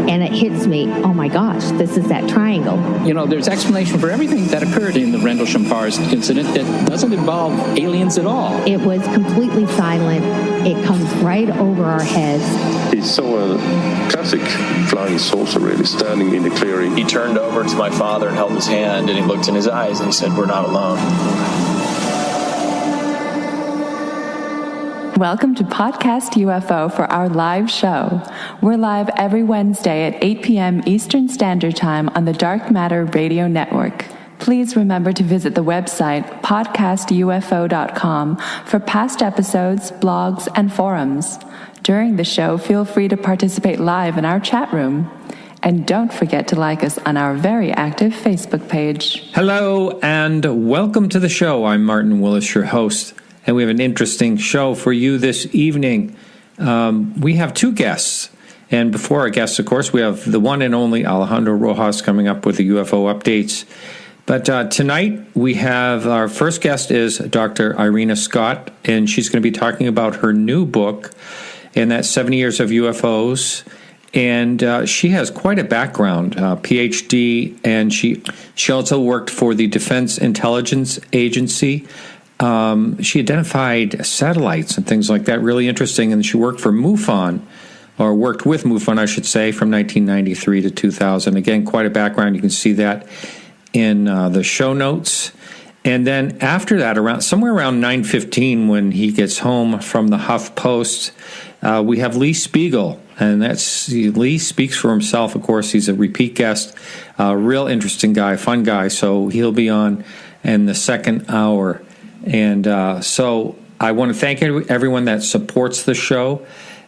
and it hits me, oh my gosh, this is that triangle. You know, there's explanation for everything that occurred in the Rendlesham-Pars incident that doesn't involve aliens at all. It was completely silent. It comes right over our heads. He saw a classic flying saucer really standing in the clearing. He turned over to my father and held his hand, and he looked in his eyes and he said, "We're not alone." Welcome to Podcast UFO for our live show. We're live every Wednesday at 8 p.m. Eastern Standard Time on the Dark Matter Radio Network. Please remember to visit the website podcastufo.com for past episodes, blogs, and forums. During the show, feel free to participate live in our chat room. And don't forget to like us on our very active Facebook page. Hello and welcome to the show. I'm Martin Willis, your host. And we have an interesting show for you this evening. We have two guests. And before our guests, of course, we have the one and only Alejandro Rojas coming up with the UFO updates. But tonight we have our first guest is Dr. Irena Scott, and she's going to be talking about her new book, and that's 70 Years of UFOs. And she has quite a background, PhD, and she also worked for the Defense Intelligence Agency. She identified satellites and things like that, really interesting. And she worked for MUFON, or worked with MUFON, I should say, from 1993 to 2000. Again, quite a background. You can see that in the show notes. And then after that, somewhere around 9:15, when he gets home from the Huff Post, we have Lee Speigel. And Lee speaks for himself, of course. He's a repeat guest, real interesting guy, fun guy. So he'll be on in the second hour. And so I want to thank everyone that supports the show.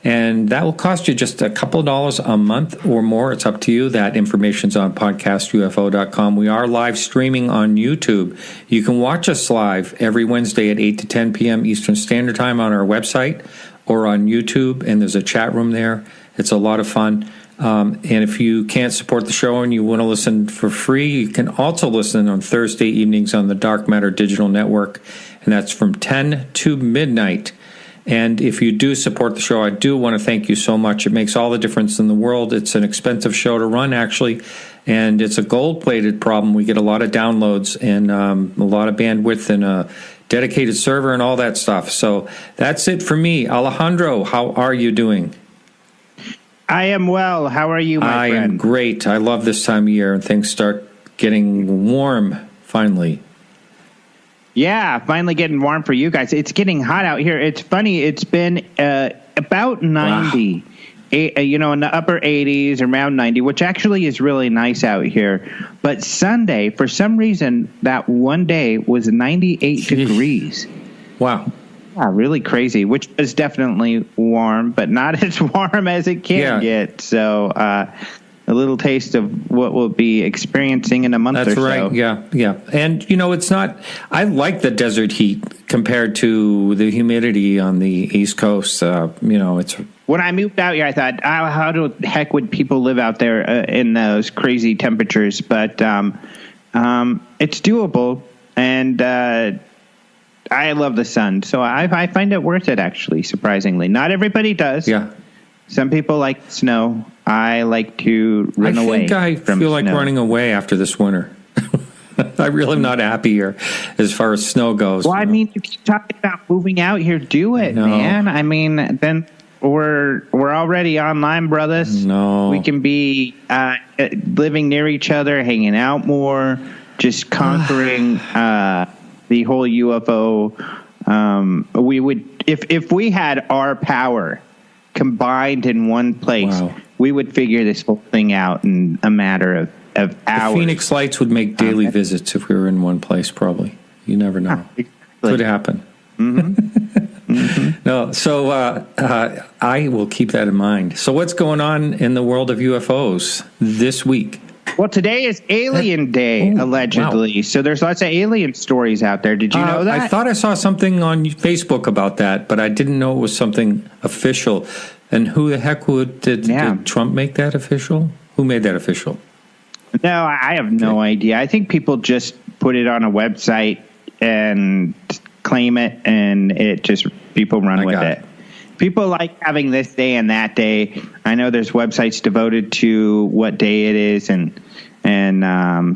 And that will cost you just a couple of dollars a month or more. It's up to you. That information's on podcastufo.com. We are live streaming on YouTube. You can watch us live every Wednesday at 8 to 10 p.m. Eastern Standard Time on our website or on YouTube. And there's a chat room there. It's a lot of fun. And if you can't support the show and you want to listen for free, you can also listen on Thursday evenings on the Dark Matter Digital Network, and that's from 10 to midnight. And if you do support the show, I do want to thank you so much. It makes all the difference in the world. It's an expensive show to run, actually, and it's a gold-plated problem. We get a lot of downloads and a lot of bandwidth and a dedicated server and all that stuff. So that's it for me. Alejandro, how are you doing? I am well. How are you, my friend? I am great. I love this time of year, and things start getting warm, finally. Yeah, finally getting warm for you guys. It's getting hot out here. It's funny. It's been about 90, in the upper 80s, around 90, which actually is really nice out here. But Sunday, for some reason, that one day was 98 degrees. Wow. Yeah, really crazy, which is definitely warm, but not as warm as it can get. So a little taste of what we'll be experiencing in a month or so. That's right, yeah. And, it's not – I like the desert heat compared to the humidity on the East Coast. It's – When I moved out here, I thought, how the heck would people live out there in those crazy temperatures? But it's doable, and I love the sun, so I find it worth it, actually, surprisingly. Not everybody does. Yeah. Some people like snow. I like to run away from I feel like snow. Running away after this winter. I really am not happy here as far as snow goes. Well, I mean, you keep talking about moving out here. Do it, man. I mean, then we're already online, brothers. No. We can be living near each other, hanging out more, just conquering the whole UFO. We would, if we had our power combined in one place, we would figure this whole thing out in a matter of hours. The Phoenix Lights would make daily visits if we were in one place, probably. You never know. Exactly. Could happen. Mm-hmm. No, so I will keep that in mind. So what's going on in the world of UFOs this week? Well, today is Alien Day, allegedly. Wow. So there's lots of alien stories out there. Did you know that? I thought I saw something on Facebook about that, but I didn't know it was something official. And who the heck did Trump make that official? Who made that official? No, I have no idea. I think people just put it on a website and claim it, and it just people run with it. people like having this day and that day. I know there's websites devoted to what day it is, and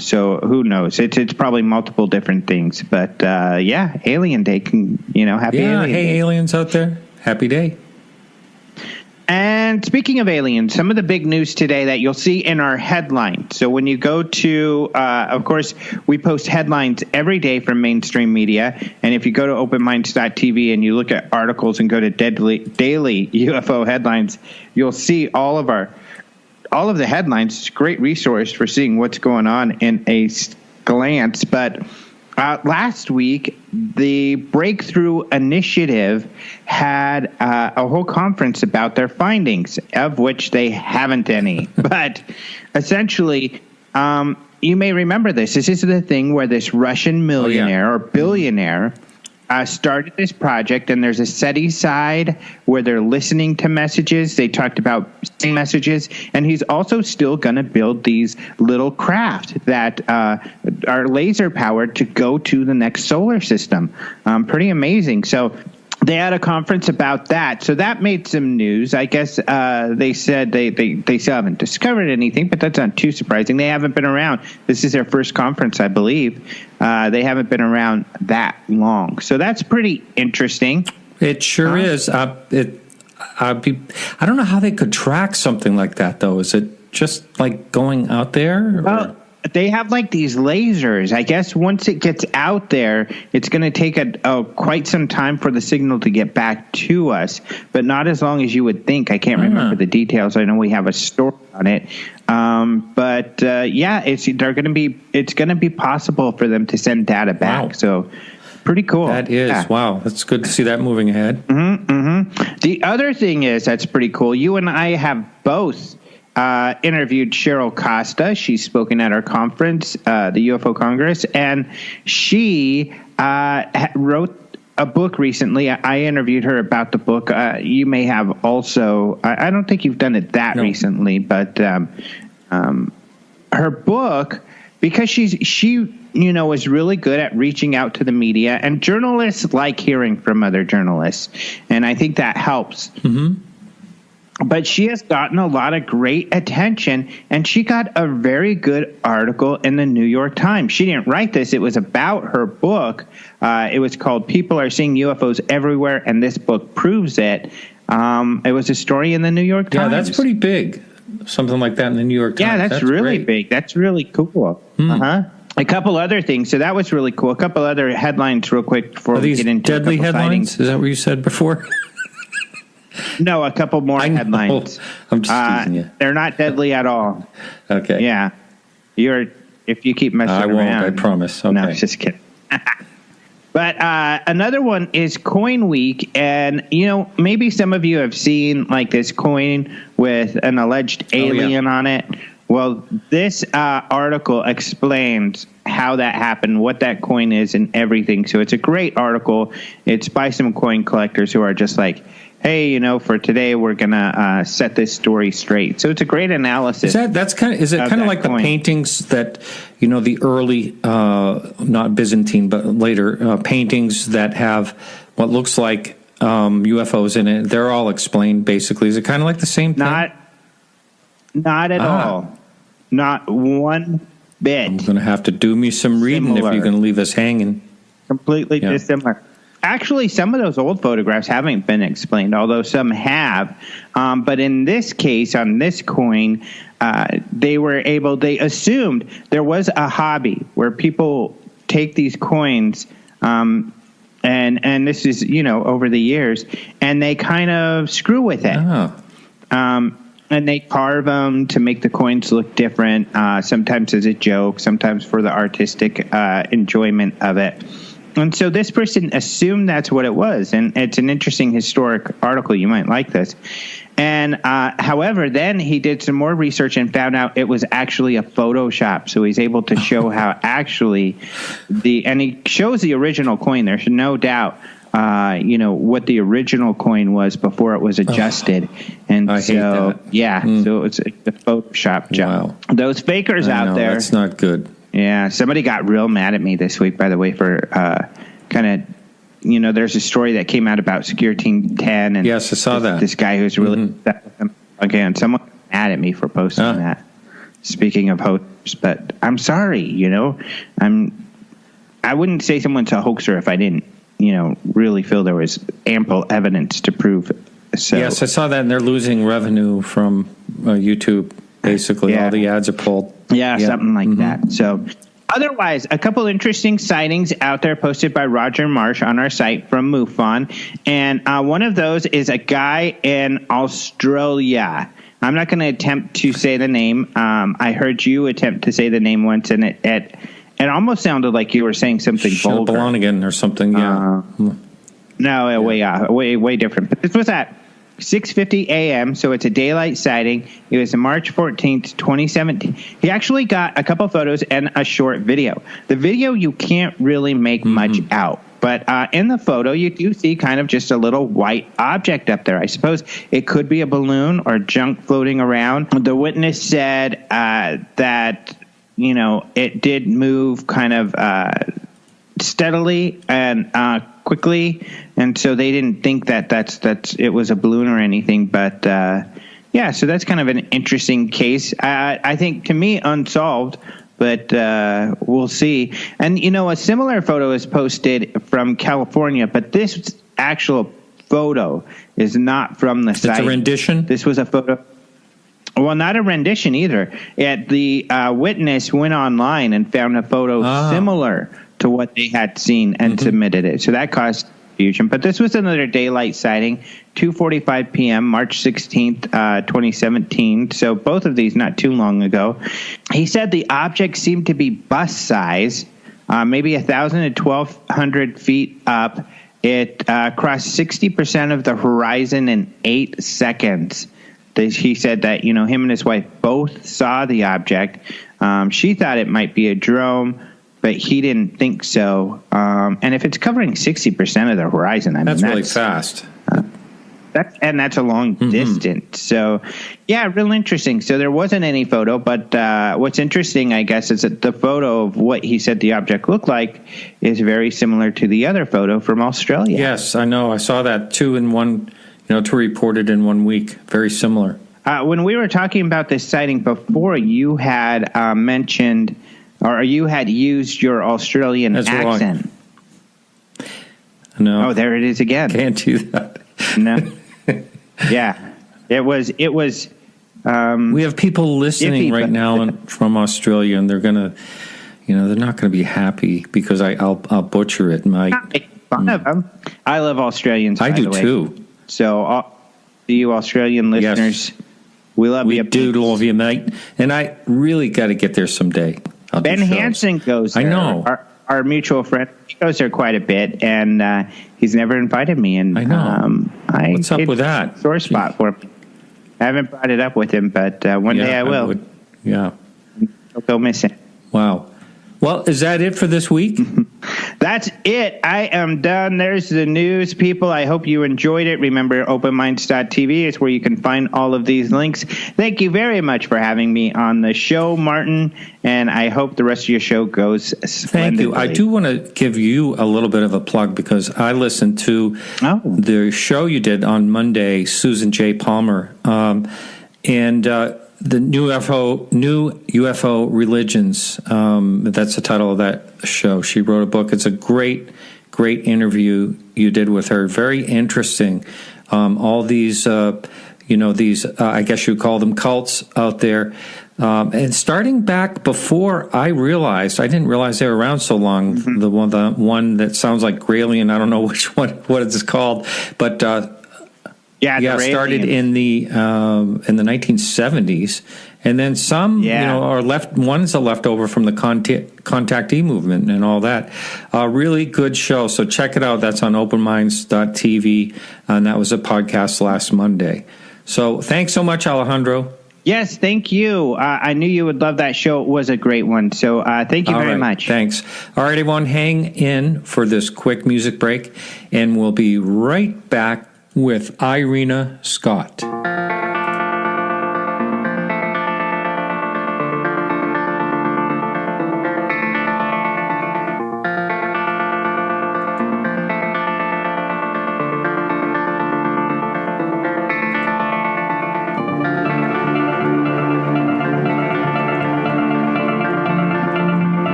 so who knows? It's probably multiple different things. But yeah, Alien Day happy Alien Day. Aliens out there, happy day. And speaking of aliens, some of the big news today that you'll see in our headlines. So when you go to, of course, we post headlines every day from mainstream media. And if you go to openminds.tv and you look at articles and go to daily UFO headlines, you'll see all of the headlines. It's a great resource for seeing what's going on in a glance. But last week, the Breakthrough Initiative had a whole conference about their findings, of which they haven't any. But essentially, you may remember this. This is the thing where this Russian millionaire or billionaire started this project, and there's a SETI side where they're listening to messages. They talked about messages, and he's also still going to build these little craft that are laser powered to go to the next solar system. Pretty amazing. So they had a conference about that. So that made some news. I guess they said they still haven't discovered anything, but that's not too surprising. They haven't been around. This is their first conference, I believe. They haven't been around that long. So that's pretty interesting. It sure is. I don't know how they could track something like that, though. Is it just like going out there? Well, they have like these lasers. I guess once it gets out there, it's going to take quite some time for the signal to get back to us, but not as long as you would think. I can't remember the details. I know we have a story on it. But it's going to be possible for them to send data back. Wow. So pretty cool. That is. Wow. That's good to see that moving ahead. The other thing is that's pretty cool. You and I have both interviewed Cheryl Costa. She's spoken at our conference, the UFO Congress, and she wrote a book recently. I interviewed her about the book. You may have also. I don't think you've done it that recently, but her book, because she is really good at reaching out to the media, and journalists like hearing from other journalists, and I think that helps. Mm-hmm. But she has gotten a lot of great attention, and she got a very good article in the New York Times. She didn't write this. It was about her book. It was called People Are Seeing UFOs Everywhere, and this book proves it. It was a story in the New York Times. Yeah, that's pretty big. Something like that in the New York Times. Yeah, that's really big. That's really cool. A couple other things. So that was really cool. A couple other headlines real quick before we get into deadly headlines? Sightings. Is that what you said before? No, a couple more headlines. I'm just teasing you. They're not deadly at all. Okay. Yeah. If you keep messing around. I won't, I promise. Okay. No, just kidding. But another one is Coin Week. And, maybe some of you have seen like this coin with an alleged alien on it. Well, this article explains how that happened, what that coin is, and everything. So it's a great article. It's by some coin collectors who are just like, hey, for today we're gonna set this story straight. So it's a great analysis. Is it kind of like coin. The paintings that the early, not Byzantine but later paintings that have what looks like UFOs in it? They're all explained basically. Is it kind of like the same thing? Not at all. Not one bit. I'm going to have to do me some reading if you're going to leave us hanging. Completely dissimilar. Actually, some of those old photographs haven't been explained, although some have. But in this case, on this coin, they assumed there was a hobby where people take these coins, and this is, over the years, and they kind of screw with it. Oh. And they carve them to make the coins look different, sometimes as a joke, sometimes for the artistic enjoyment of it. And so this person assumed that's what it was. And it's an interesting historic article. You might like this. And however, then he did some more research and found out it was actually a Photoshop. So he's able to show how actually and he shows the original coin. There's no doubt. What the original coin was before it was adjusted. And I hate that. Yeah, so it's a Photoshop job. Wow. Those fakers out there. That's not good. Yeah, somebody got real mad at me this week, by the way, for kind of, there's a story that came out about Secure Team 10. And yes, I saw that. This guy who's really upset with him. Again, someone got mad at me for posting that. Speaking of hoaxers, but I'm sorry, I wouldn't say someone's a hoaxer if I didn't, really feel there was ample evidence to prove it. So, yes, I saw that, and they're losing revenue from YouTube. Basically, all the ads are pulled. Yeah, something like that. So, otherwise, a couple interesting sightings out there posted by Roger Marsh on our site from MUFON, and one of those is a guy in Australia. I'm not going to attempt to say the name. I heard you attempt to say the name once, and it almost sounded like you were saying something vulgar. Shanabalagan or something. Yeah. No, way different. But this was at 6:50 a.m., so it's a daylight sighting. It was March 14th, 2017. He actually got a couple photos and a short video. The video you can't really make much out, but in the photo you do see kind of just a little white object up there. I suppose it could be a balloon or junk floating around. The witness said that, it did move kind of steadily and quickly, and so they didn't think that it was a balloon or anything. But so that's kind of an interesting case. I think, to me, unsolved, but we'll see. And a similar photo is posted from California, but this actual photo is not from the site. It's a rendition. This was a photo. Well, not a rendition either. The witness went online and found a photo similar to what they had seen and submitted it. So that caused confusion. But this was another daylight sighting, 2:45 p.m., March 16th, 2017. So both of these not too long ago. He said the object seemed to be bus size, maybe 1,000 to 1,200 feet up. It crossed 60% of the horizon in 8 seconds. He said that, him and his wife both saw the object. She thought it might be a drone, but he didn't think so. And if it's covering 60% of the horizon, that's really fast. That's a long distance. So, real interesting. So there wasn't any photo, but what's interesting, I guess, is that the photo of what he said the object looked like is very similar to the other photo from Australia. Yes, I know. I saw that 2 in 1, to report it in 1 week. Very similar. When we were talking about this sighting before, you had mentioned, or you had used your Australian accent. Wrong. No. Oh, there it is again. Can't do that. No. Yeah. It was. We have people listening right now from Australia, and they're gonna, they're not gonna be happy because I'll butcher it. Fun of them. I love Australians. I do by the way. too. So, to you Australian listeners, we love you. We do love you, mate. And I really got to get there someday. Ben Hansen goes there. I know. Our mutual friend, he goes there quite a bit, and he's never invited me. And I know. What's up with that? Sore spot for me. I haven't brought it up with him, but one day I will. Yeah. He'll go missing. Wow. Well, is that it for this week? That's it. I am done. There's the news, people. I hope you enjoyed it. Remember, openminds.tv is where you can find all of these links. Thank you very much for having me on the show, Martin, and I hope the rest of your show goes splendidly. Thank you. I do want to give you a little bit of a plug because I listened to the show you did on Monday, Susan J. Palmer, and the new UFO religions. That's the title of that show. She wrote a book. It's a great interview you did with her. Very interesting. All these, these, I guess you call them cults out there. And starting back before I didn't realize they were around so long. Mm-hmm. The one that sounds like Gralian. I don't know what it's called, but, started in the 1970s, and then some, are left. One's a leftover from the contactee movement and all that. Really good show. So check it out. That's on openminds.tv, and that was a podcast last Monday. So thanks so much, Alejandro. Yes, thank you. I knew you would love that show. It was a great one. So thank you very much. Thanks. All right, everyone, hang in for this quick music break, and we'll be right back with Irena Scott.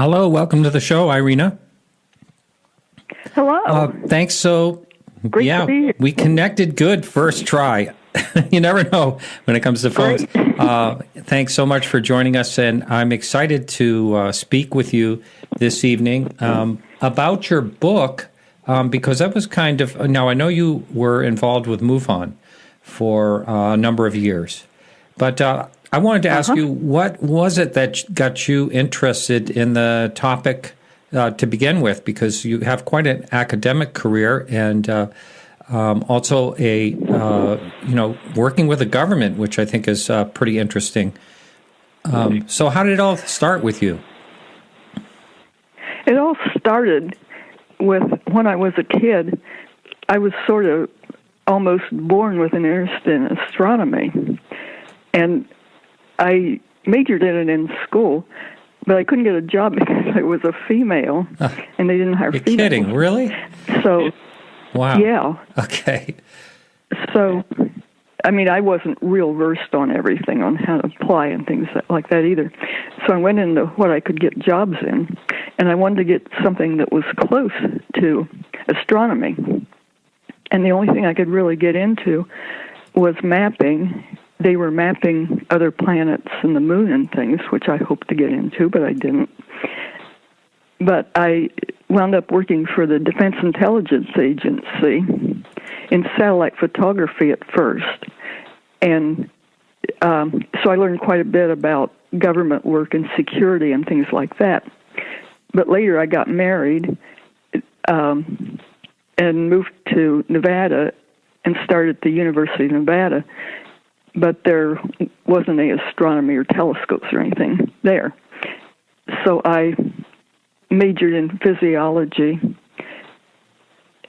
Hello, welcome to the show, Irena. Hello. Thanks. So, Great to be here. we connected good first try. You never know when it comes to phones. Thanks so much for joining us, and I'm excited to speak with you this evening about your book, because that was kind of, now I know you were involved with MUFON for a number of years, but I wanted to ask you, what was it that got you interested in the topic to begin with? Because you have quite an academic career, and also a working with the government, which I think is pretty interesting. So how did it all start with you? It all started with when I was a kid. I was sort of almost born with an interest in astronomy, and I majored in it in school, but I couldn't get a job because I was a female, and they didn't hire females. You're kidding, really? So, wow. Yeah. Okay. So, I mean, I wasn't real versed on everything, on how to apply and things like that either. So I went into what I could get jobs in, and I wanted to get something that was close to astronomy. And the only thing I could really get into was mapping. They were mapping other planets and the moon and things, which I hoped to get into, but I didn't. But I wound up working for the Defense Intelligence Agency in satellite photography at first. And so I learned quite a bit about government work and security and things like that. But later I got married and moved to Nevada and started at the University of Nevada. But there wasn't any astronomy or telescopes or anything there. So I majored in physiology,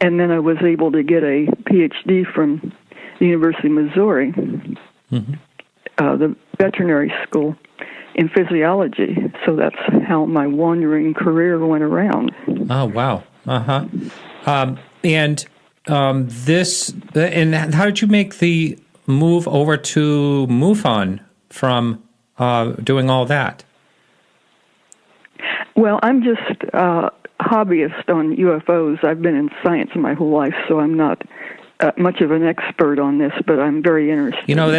and then I was able to get a PhD from the University of Missouri, the veterinary school, in physiology. So that's how my wandering career went around. Oh, wow. And how did you make the move over to MUFON from doing all that? Well, I'm just a hobbyist on UFOs. I've been in science my whole life, so I'm not much of an expert on this, but I'm very interested. You know,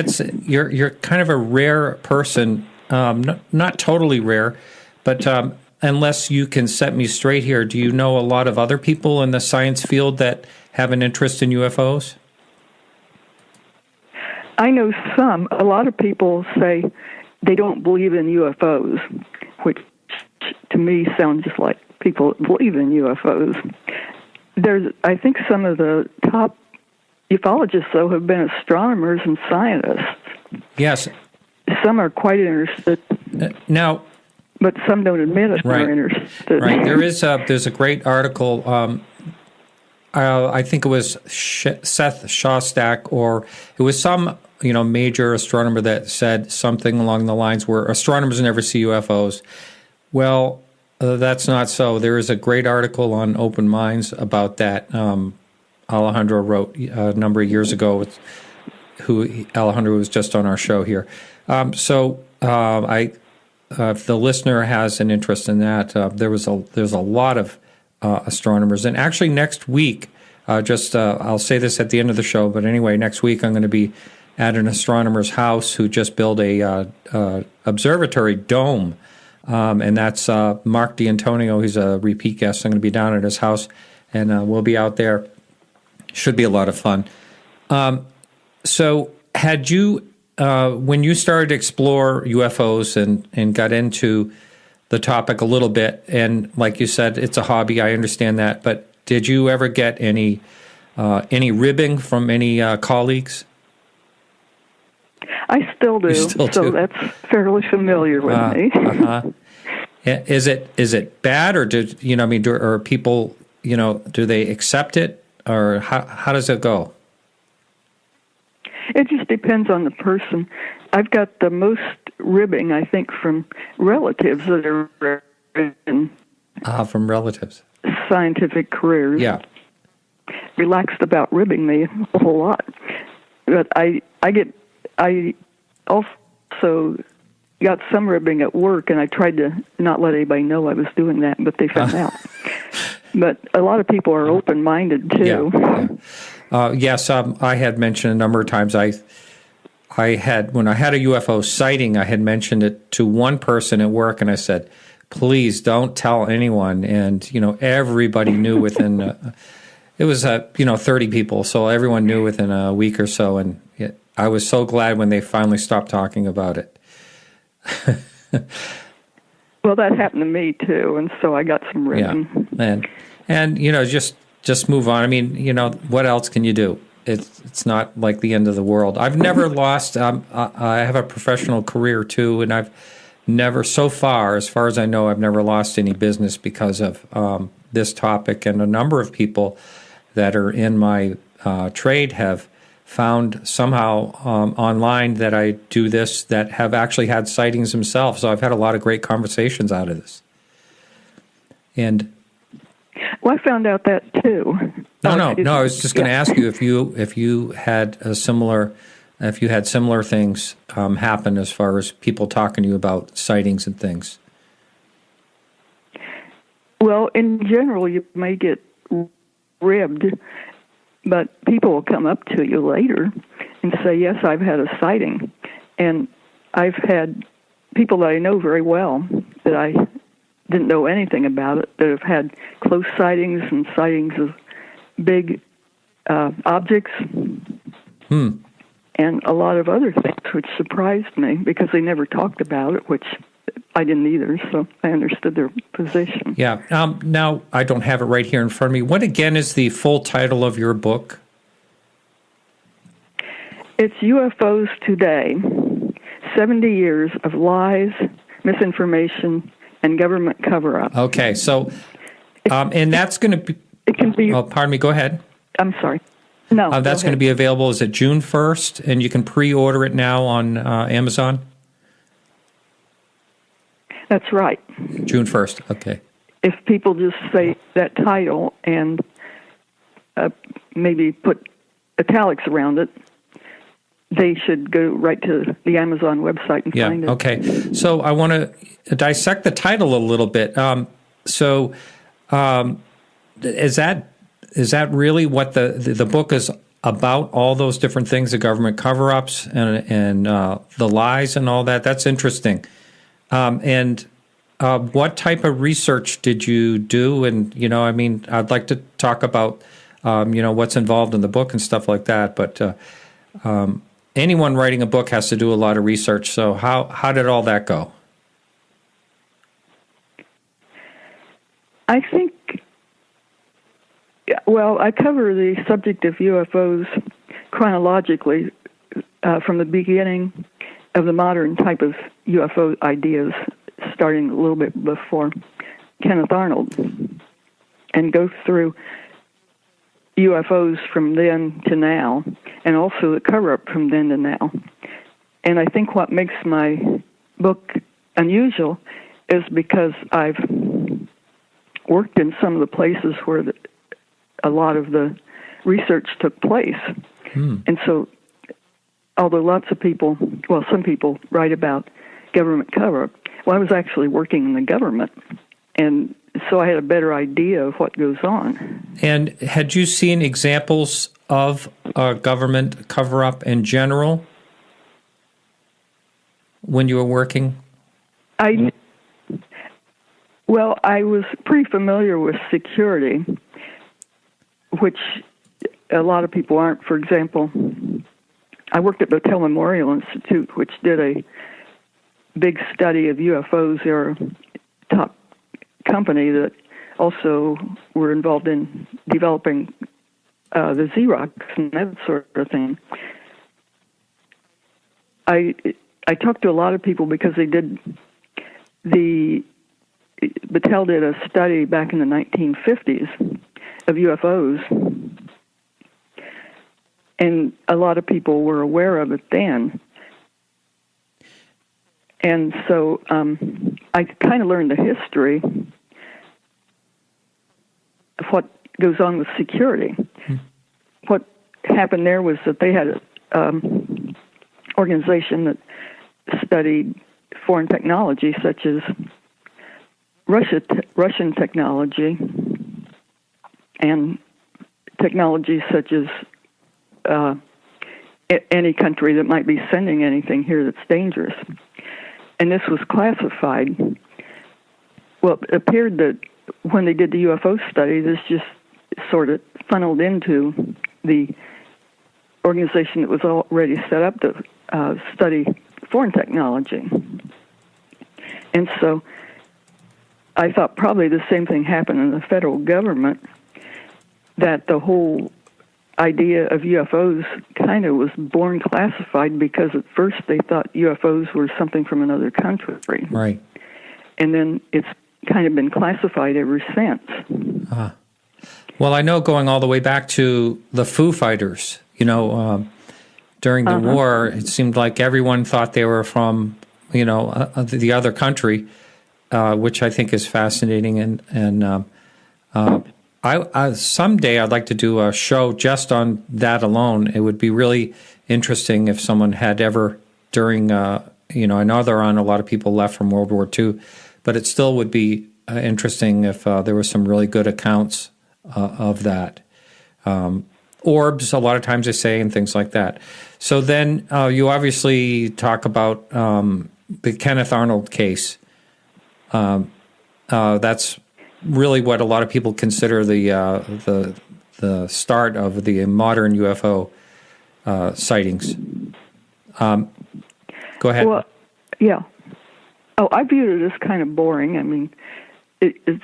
you're kind of a rare person, not totally rare, but unless you can set me straight here, do you know a lot of other people in the science field that have an interest in UFOs? I know some. A lot of people say they don't believe in UFOs, which to me sounds just like people believe in UFOs. I think some of the top ufologists, though, have been astronomers and scientists. Yes. Some are quite interested. Now, but some don't admit it. They're interested. Right. There's a great article. I think it was Seth Shostak, or it was some major astronomer that said something along the lines where astronomers never see UFOs. Well, that's not so. There is a great article on Open Minds about that. Alejandro wrote a number of years ago. Alejandro was just on our show here. If the listener has an interest in that, there's a lot of astronomers, and actually next week, I'll say this at the end of the show, but anyway, next week I'm going to be at an astronomer's house who just built a observatory dome. And that's Mark D'Antonio. He's a repeat guest. I'm going to be down at his house, and we'll be out there. Should be a lot of fun. So had you, when you started to explore UFOs and got into the topic a little bit, and like you said, it's a hobby, I understand that, but did you ever get any ribbing from any colleagues? I still do. So that's fairly familiar with me. Is it bad, or or people, do they accept it, or how does it go? It just depends on the person. I've got the most ribbing, I think, from relatives that are in from relatives, scientific careers. Yeah, relaxed about ribbing me a whole lot, but I also got some ribbing at work, and I tried to not let anybody know I was doing that, but they found out. But a lot of people are open-minded, too. Yes, I had mentioned a number of times, when I had a UFO sighting, I had mentioned it to one person at work, and I said, please don't tell anyone. And, everybody knew within, it was, 30 people, so everyone knew within a week or so, and I was so glad when they finally stopped talking about it. Well, that happened to me too, and so I got some ribbon. Yeah, and just move on. I mean, what else can you do? It's not like the end of the world. I've never lost. I have a professional career too, and I've never, so far as I know, I've never lost any business because of this topic. And a number of people that are in my trade have found somehow online that I do this that have actually had sightings themselves. So I've had a lot of great conversations out of this. And I found out that too. No. I was just going to ask you if you had similar things happen as far as people talking to you about sightings and things. Well, in general, you may get ribbed, but people will come up to you later and say, yes, I've had a sighting. And I've had people that I know very well that I didn't know anything about it that have had close sightings and sightings of big objects and a lot of other things, which surprised me because they never talked about it, which I didn't either, so I understood their position. Yeah. Now, I don't have it right here in front of me. What, again, is the full title of your book? It's UFOs Today, 70 Years of Lies, Misinformation, and Government Cover-Up. Okay, so, and that's going to be... It can be... Oh, pardon me, go ahead. I'm sorry. No, that's going to be available, is it June 1st? And you can pre-order it now on Amazon? That's right. June 1st, okay. If people just say that title and maybe put italics around it, they should go right to the Amazon website and find it. Okay. So I want to dissect the title a little bit. Is that really what the book is about? All those different things, the government cover-ups and the lies and all that? That's interesting. And what type of research did you do? And, I'd like to talk about, what's involved in the book and stuff like that. But anyone writing a book has to do a lot of research. So how did all that go? I think, I cover the subject of UFOs chronologically from the beginning of the modern type of UFO ideas, starting a little bit before Kenneth Arnold, and go through UFOs from then to now, and also the cover-up from then to now. And I think what makes my book unusual is because I've worked in some of the places where a lot of the research took place. And so, although lots of people, some people write about government cover-up, I was actually working in the government, and so I had a better idea of what goes on. And had you seen examples of government cover-up in general when you were working? I was pretty familiar with security, which a lot of people aren't. For example, I worked at Battelle Memorial Institute, which did a big study of UFOs. They're a top company that also were involved in developing the Xerox and that sort of thing. I talked to a lot of people because Battelle did a study back in the 1950s of UFOs, and a lot of people were aware of it then. And so I kind of learned the history of what goes on with security. What happened there was that they had an organization that studied foreign technology, such as Russian technology and technology such as any country that might be sending anything here that's dangerous. And this was classified. Well, it appeared that when they did the UFO study, this just sort of funneled into the organization that was already set up to study foreign technology. And so I thought probably the same thing happened in the federal government, that the whole idea of UFOs kind of was born classified because at first they thought UFOs were something from another country. Right. And then it's kind of been classified ever since. Well, I know going all the way back to the Foo Fighters, during the war, it seemed like everyone thought they were from, the other country, which I think is fascinating. And I someday I'd like to do a show just on that alone. It would be really interesting if someone had ever during, I know there aren't a lot of people left from World War II, but it still would be interesting if there were some really good accounts of that. Orbs, a lot of times they say, and things like that. So then you obviously talk about the Kenneth Arnold case. That's really what a lot of people consider the start of the modern UFO sightings. Go ahead. Well, yeah. Oh, I viewed it as kind of boring. I mean, it's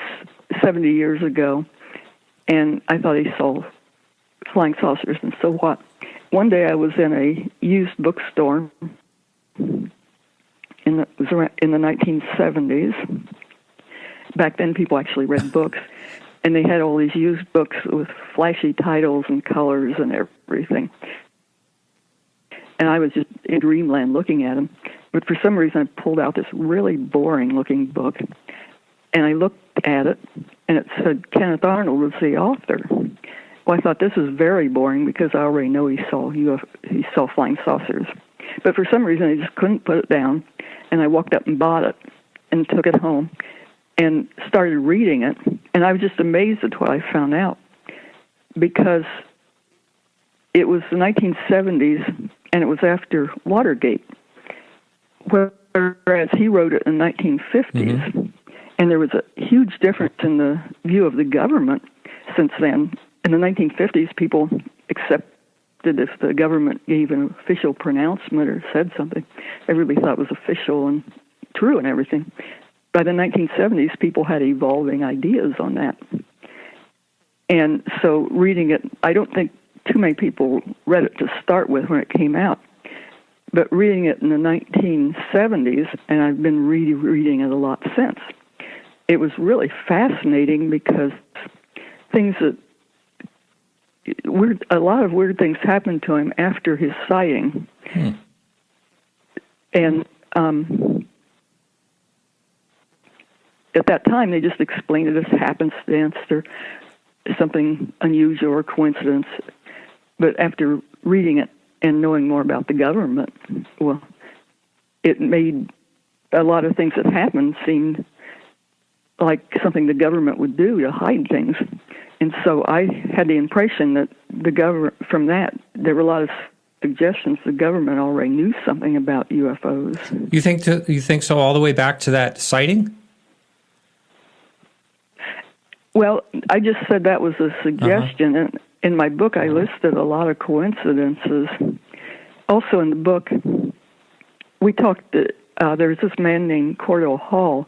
70 years ago, and I thought he saw flying saucers, and so what? One day I was in a used bookstore in the 1970s. Back then, people actually read books, and they had all these used books with flashy titles and colors and everything. And I was just in dreamland looking at them. But for some reason, I pulled out this really boring-looking book, and I looked at it, and it said Kenneth Arnold was the author. Well, I thought this is very boring because I already know he saw flying saucers. But for some reason, I just couldn't put it down, and I walked up and bought it and took it home and started reading it, and I was just amazed at what I found out, because it was the 1970s, and it was after Watergate, whereas he wrote it in the 1950s, and there was a huge difference in the view of the government since then. In the 1950s, people accepted if the government gave an official pronouncement or said something, everybody thought it was official and true and everything. By the 1970s, people had evolving ideas on that. And so reading it, I don't think too many people read it to start with when it came out. But reading it in the 1970s, and I've been reading it a lot since, it was really fascinating because a lot of weird things happened to him after his sighting. And at that time, they just explained it as happenstance or something unusual or coincidence. But after reading it and knowing more about the government, well, it made a lot of things that happened seem like something the government would do to hide things. And so I had the impression that the government, from that, there were a lot of suggestions the government already knew something about UFOs. You think so all the way back to that sighting? Well, I just said that was a suggestion. And in my book, I listed a lot of coincidences. Also in the book, we talked, there was this man named Cordell Hull.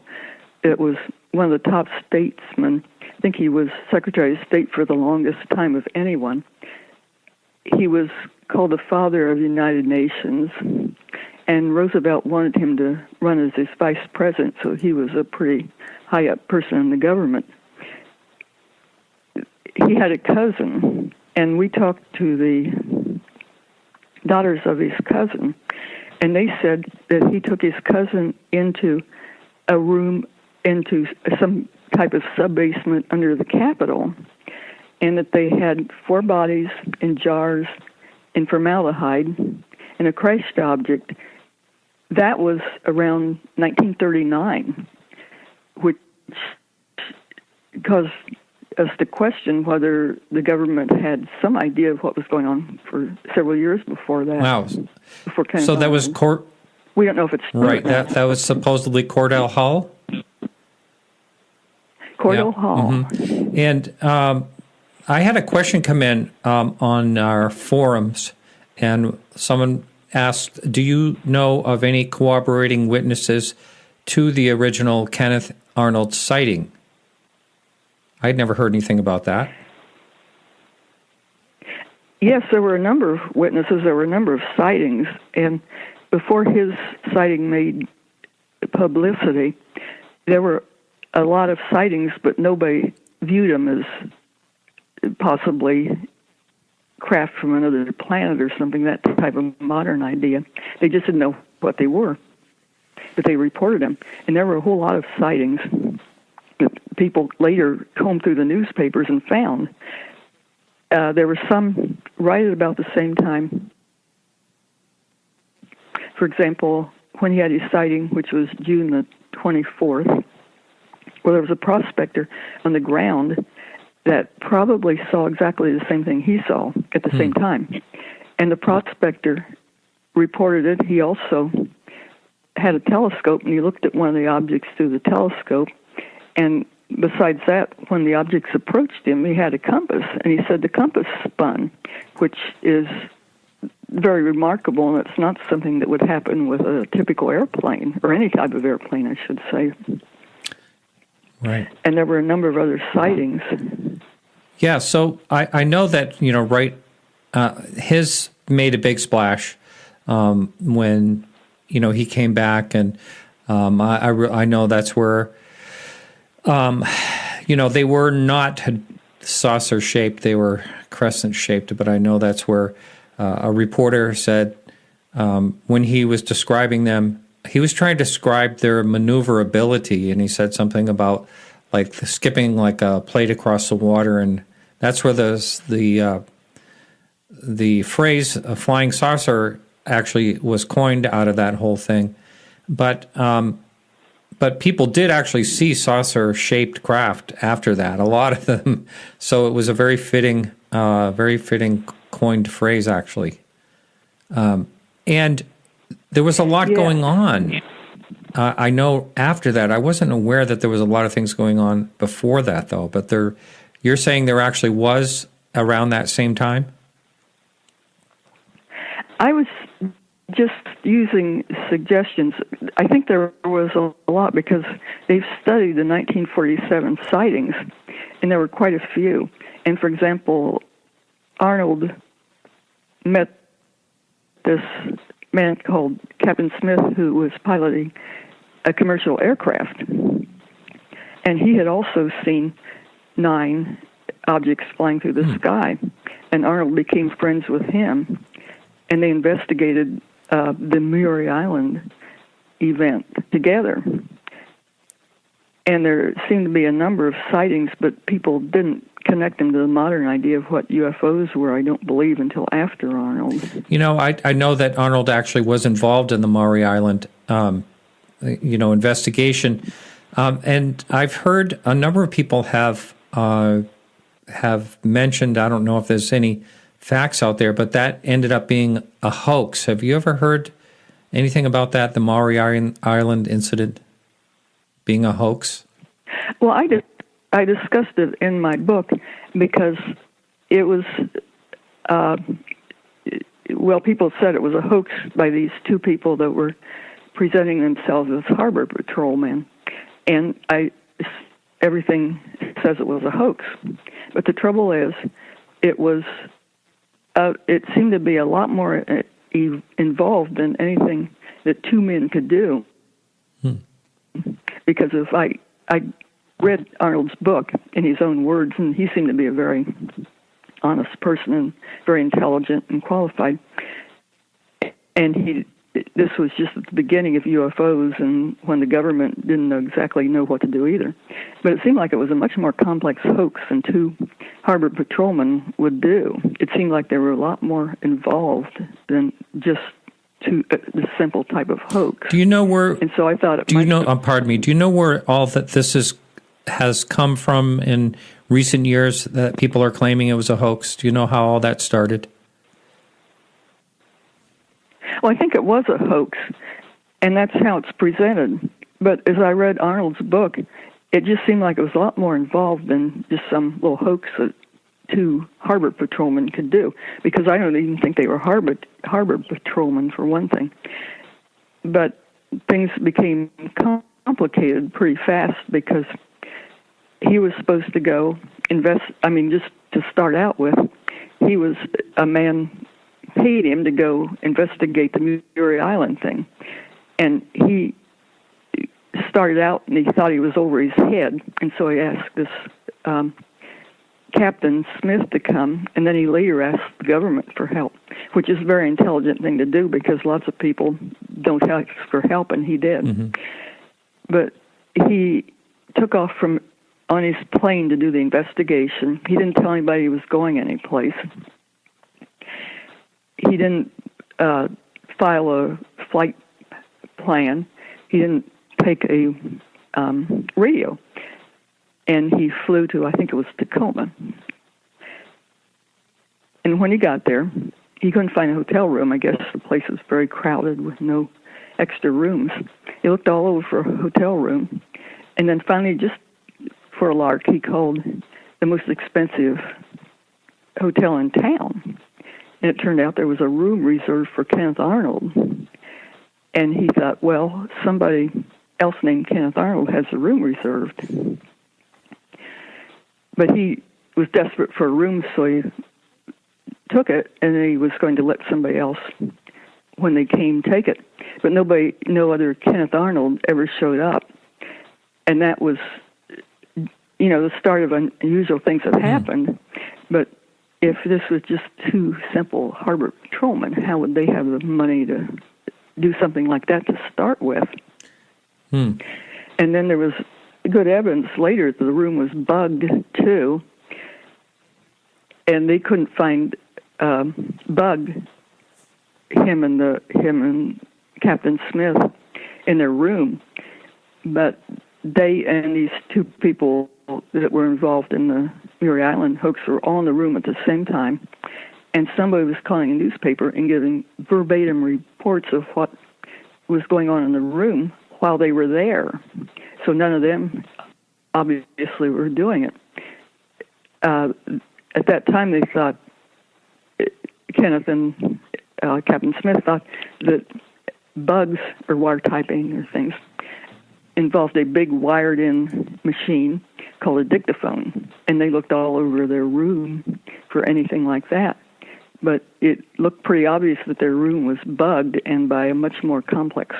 It was one of the top statesmen. I think he was Secretary of State for the longest time of anyone. He was called the father of the United Nations, and Roosevelt wanted him to run as his vice president, so he was a pretty high-up person in the government. He had a cousin, and we talked to the daughters of his cousin, and they said that he took his cousin into a room, into some type of sub-basement under the Capitol, and that they had 4 bodies in jars in formaldehyde and a crashed object, that was around 1939, which caused us to question whether the government had some idea of what was going on for several years before that. Wow. Before Kenneth So that was Arnold. We don't know if it's true right. That was supposedly Cordell Hull. Cordell Hull. Mm-hmm. And I had a question come in on our forums, and someone asked, do you know of any corroborating witnesses to the original Kenneth Arnold sighting? I'd never heard anything about that. Yes, there were a number of witnesses. There were a number of sightings. And before his sighting made publicity, there were a lot of sightings, but nobody viewed them as possibly craft from another planet or something, that type of modern idea. They just didn't know what they were, but they reported them. And there were a whole lot of sightings that people later combed through the newspapers and found. There were some right at about the same time. For example, when he had his sighting, which was June the 24th, where there was a prospector on the ground that probably saw exactly the same thing he saw at the same time. And the prospector reported it. He also had a telescope, and he looked at one of the objects through the telescope. And besides that, when the objects approached him, he had a compass, and he said the compass spun, which is very remarkable, and it's not something that would happen with a typical airplane, or any type of airplane, I should say. Right. And there were a number of other sightings. Yeah, so I know that, his made a big splash when, he came back, and I know that's where, they were not saucer-shaped, they were crescent-shaped, but I know that's where a reporter said when he was describing them, he was trying to describe their maneuverability, and he said something about like skipping like a plate across the water, and that's where the phrase "flying saucer" actually was coined out of that whole thing. But people did actually see saucer-shaped craft after that, a lot of them. So it was a very fitting coined phrase, actually. And there was a lot going on. I know after that, I wasn't aware that there was a lot of things going on before that, though. But you're saying there actually was around that same time? I was just using suggestions. I think there was a lot because they've studied the 1947 sightings, and there were quite a few. And, for example, Arnold met this man called Captain Smith, who was piloting a commercial aircraft. And he had also seen 9 objects flying through the sky. And Arnold became friends with him, and they investigated the Murray Island event together. And there seemed to be a number of sightings, but people didn't connect them to the modern idea of what UFOs were, I don't believe, until after Arnold. I know that Arnold actually was involved in the Maury Island, investigation. And I've heard a number of people have mentioned, I don't know if there's any facts out there, but that ended up being a hoax. Have you ever heard anything about that, the Maury Island incident being a hoax? Well, I discussed it in my book because it was, people said it was a hoax by these 2 people that were presenting themselves as harbor patrolmen. And everything says it was a hoax. But the trouble is, it seemed to be a lot more involved than anything that 2 men could do. Because if I read Arnold's book in his own words, and he seemed to be a very honest person and very intelligent and qualified. And this was just at the beginning of UFOs, and when the government didn't exactly know what to do either. But it seemed like it was a much more complex hoax than 2 harbor patrolmen would do. It seemed like they were a lot more involved than just this simple type of hoax. Do you know where? And so I thought, do you know? Pardon me. Do you know where all that this has come from in recent years? That people are claiming it was a hoax. Do you know how all that started? Well, I think it was a hoax, and that's how it's presented. But as I read Arnold's book, it just seemed like it was a lot more involved than just some little hoax that two harbor patrolmen could do. Because I don't even think they were harbor patrolmen, for one thing. But things became complicated pretty fast because he was supposed to go just to start out with, he was a man paid him to go investigate the Muir Island thing. And he started out and he thought he was over his head, and so he asked this Captain Smith to come, and then he later asked the government for help, which is a very intelligent thing to do because lots of people don't ask for help, and he did. Mm-hmm. But he took off on his plane to do the investigation. He didn't tell anybody he was going anyplace. He didn't file a flight plan. He didn't take a radio. And he flew to, I think it was Tacoma. And when he got there, he couldn't find a hotel room. I guess the place was very crowded with no extra rooms. He looked all over for a hotel room. And then finally, just for a lark, he called the most expensive hotel in town. And it turned out there was a room reserved for Kenneth Arnold. And he thought, well, somebody else named Kenneth Arnold has a room reserved. But he was desperate for a room, so he took it, and then he was going to let somebody else, when they came, take it. But no other Kenneth Arnold ever showed up. And that was, the start of unusual things that happened. But if this was just two simple harbor patrolmen, how would they have the money to do something like that to start with? And then there was good evidence later that the room was bugged too, and they couldn't find bug him and Captain Smith in their room, but they and these two people that were involved in the Muir Island hoax were all in the room at the same time, and somebody was calling a newspaper and giving verbatim reports of what was going on in the room while they were there. So none of them obviously were doing it. At that time, they thought, Kenneth and Captain Smith thought that bugs or wiretyping or things involved a big wired-in machine called a dictaphone, and they looked all over their room for anything like that. But it looked pretty obvious that their room was bugged, and by a much more complex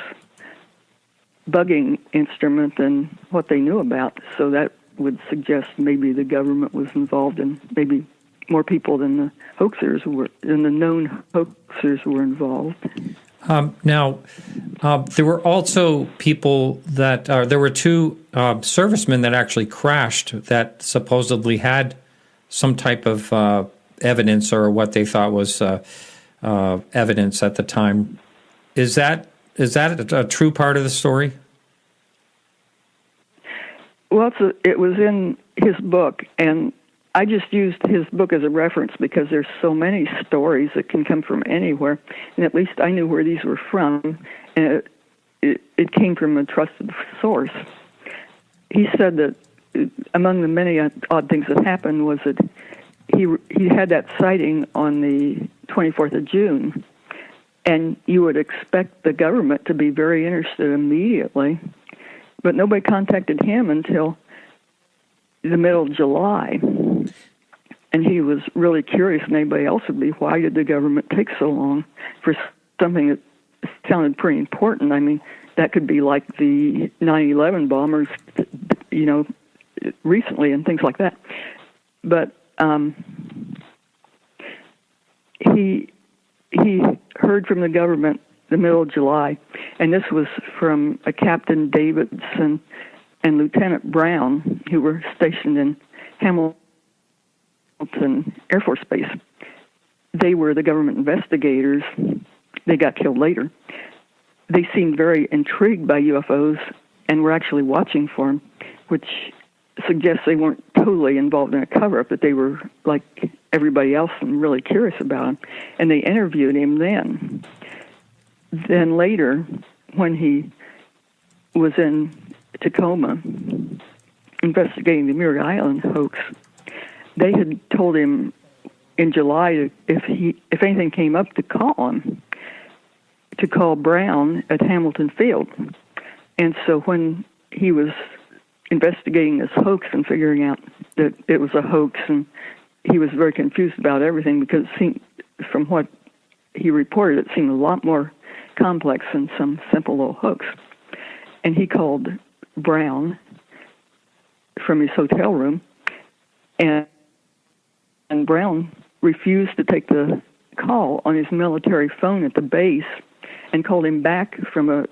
bugging instrument than what they knew about. So that would suggest maybe the government was involved, and maybe more people than the known hoaxers were involved. Now, there were also people that there were two servicemen that actually crashed that supposedly had some type of evidence or what they thought was evidence at the time. Is that a true part of the story? Well, it was in his book, and I just used his book as a reference because there's so many stories that can come from anywhere, and at least I knew where these were from, and it came from a trusted source. He said that among the many odd things that happened was that he had that sighting on the 24th of June, and you would expect the government to be very interested immediately, but nobody contacted him until the middle of July. And he was really curious, and anybody else would be, why did the government take so long for something that sounded pretty important? I mean, that could be like the 9/11 bombers, recently and things like that. But he heard from the government the middle of July, and this was from a Captain Davidson and Lieutenant Brown, who were stationed in Hamilton Air Force Base. They were the government investigators, they got killed later. They seemed very intrigued by UFOs and were actually watching for them, which suggests they weren't totally involved in a cover-up, that they were like everybody else and really curious about him. And they interviewed him then. Then later, when he was in Tacoma investigating the Muir Island hoax, they had told him in July if anything came up to call him, to call Brown at Hamilton Field. And so when he was investigating this hoax and figuring out that it was a hoax, and he was very confused about everything because it seemed, from what he reported, it seemed a lot more complex than some simple little hoax. And he called Brown from his hotel room, and Brown refused to take the call on his military phone at the base and called him back from a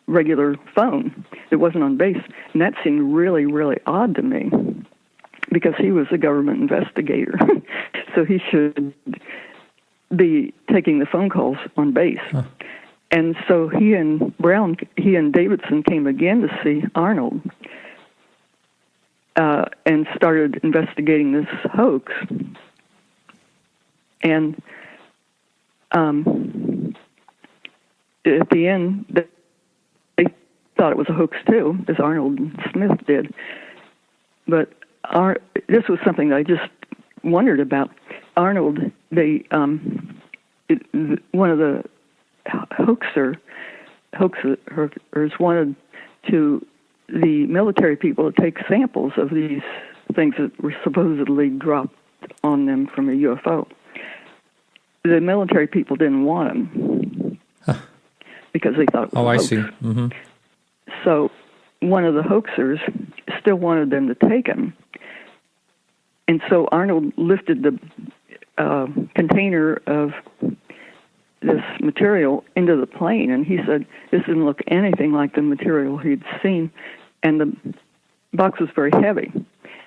regular phone that wasn't on base. And that seemed really, really odd to me because he was a government investigator. So he should be taking the phone calls on base. Huh. And so he and Davidson came again to see Arnold and started investigating this hoax. And at the end, they thought it was a hoax too, as Arnold and Smith did. But this was something that I just wondered about. Arnold, one of the hoaxers wanted the military people to take samples of these things that were supposedly dropped on them from a UFO. The military people didn't want them because they thought it was a hoax. I see. Mm-hmm. So one of the hoaxers still wanted them to take them. And so Arnold lifted the container of this material into the plane, and he said this didn't look anything like the material he'd seen, and the box was very heavy.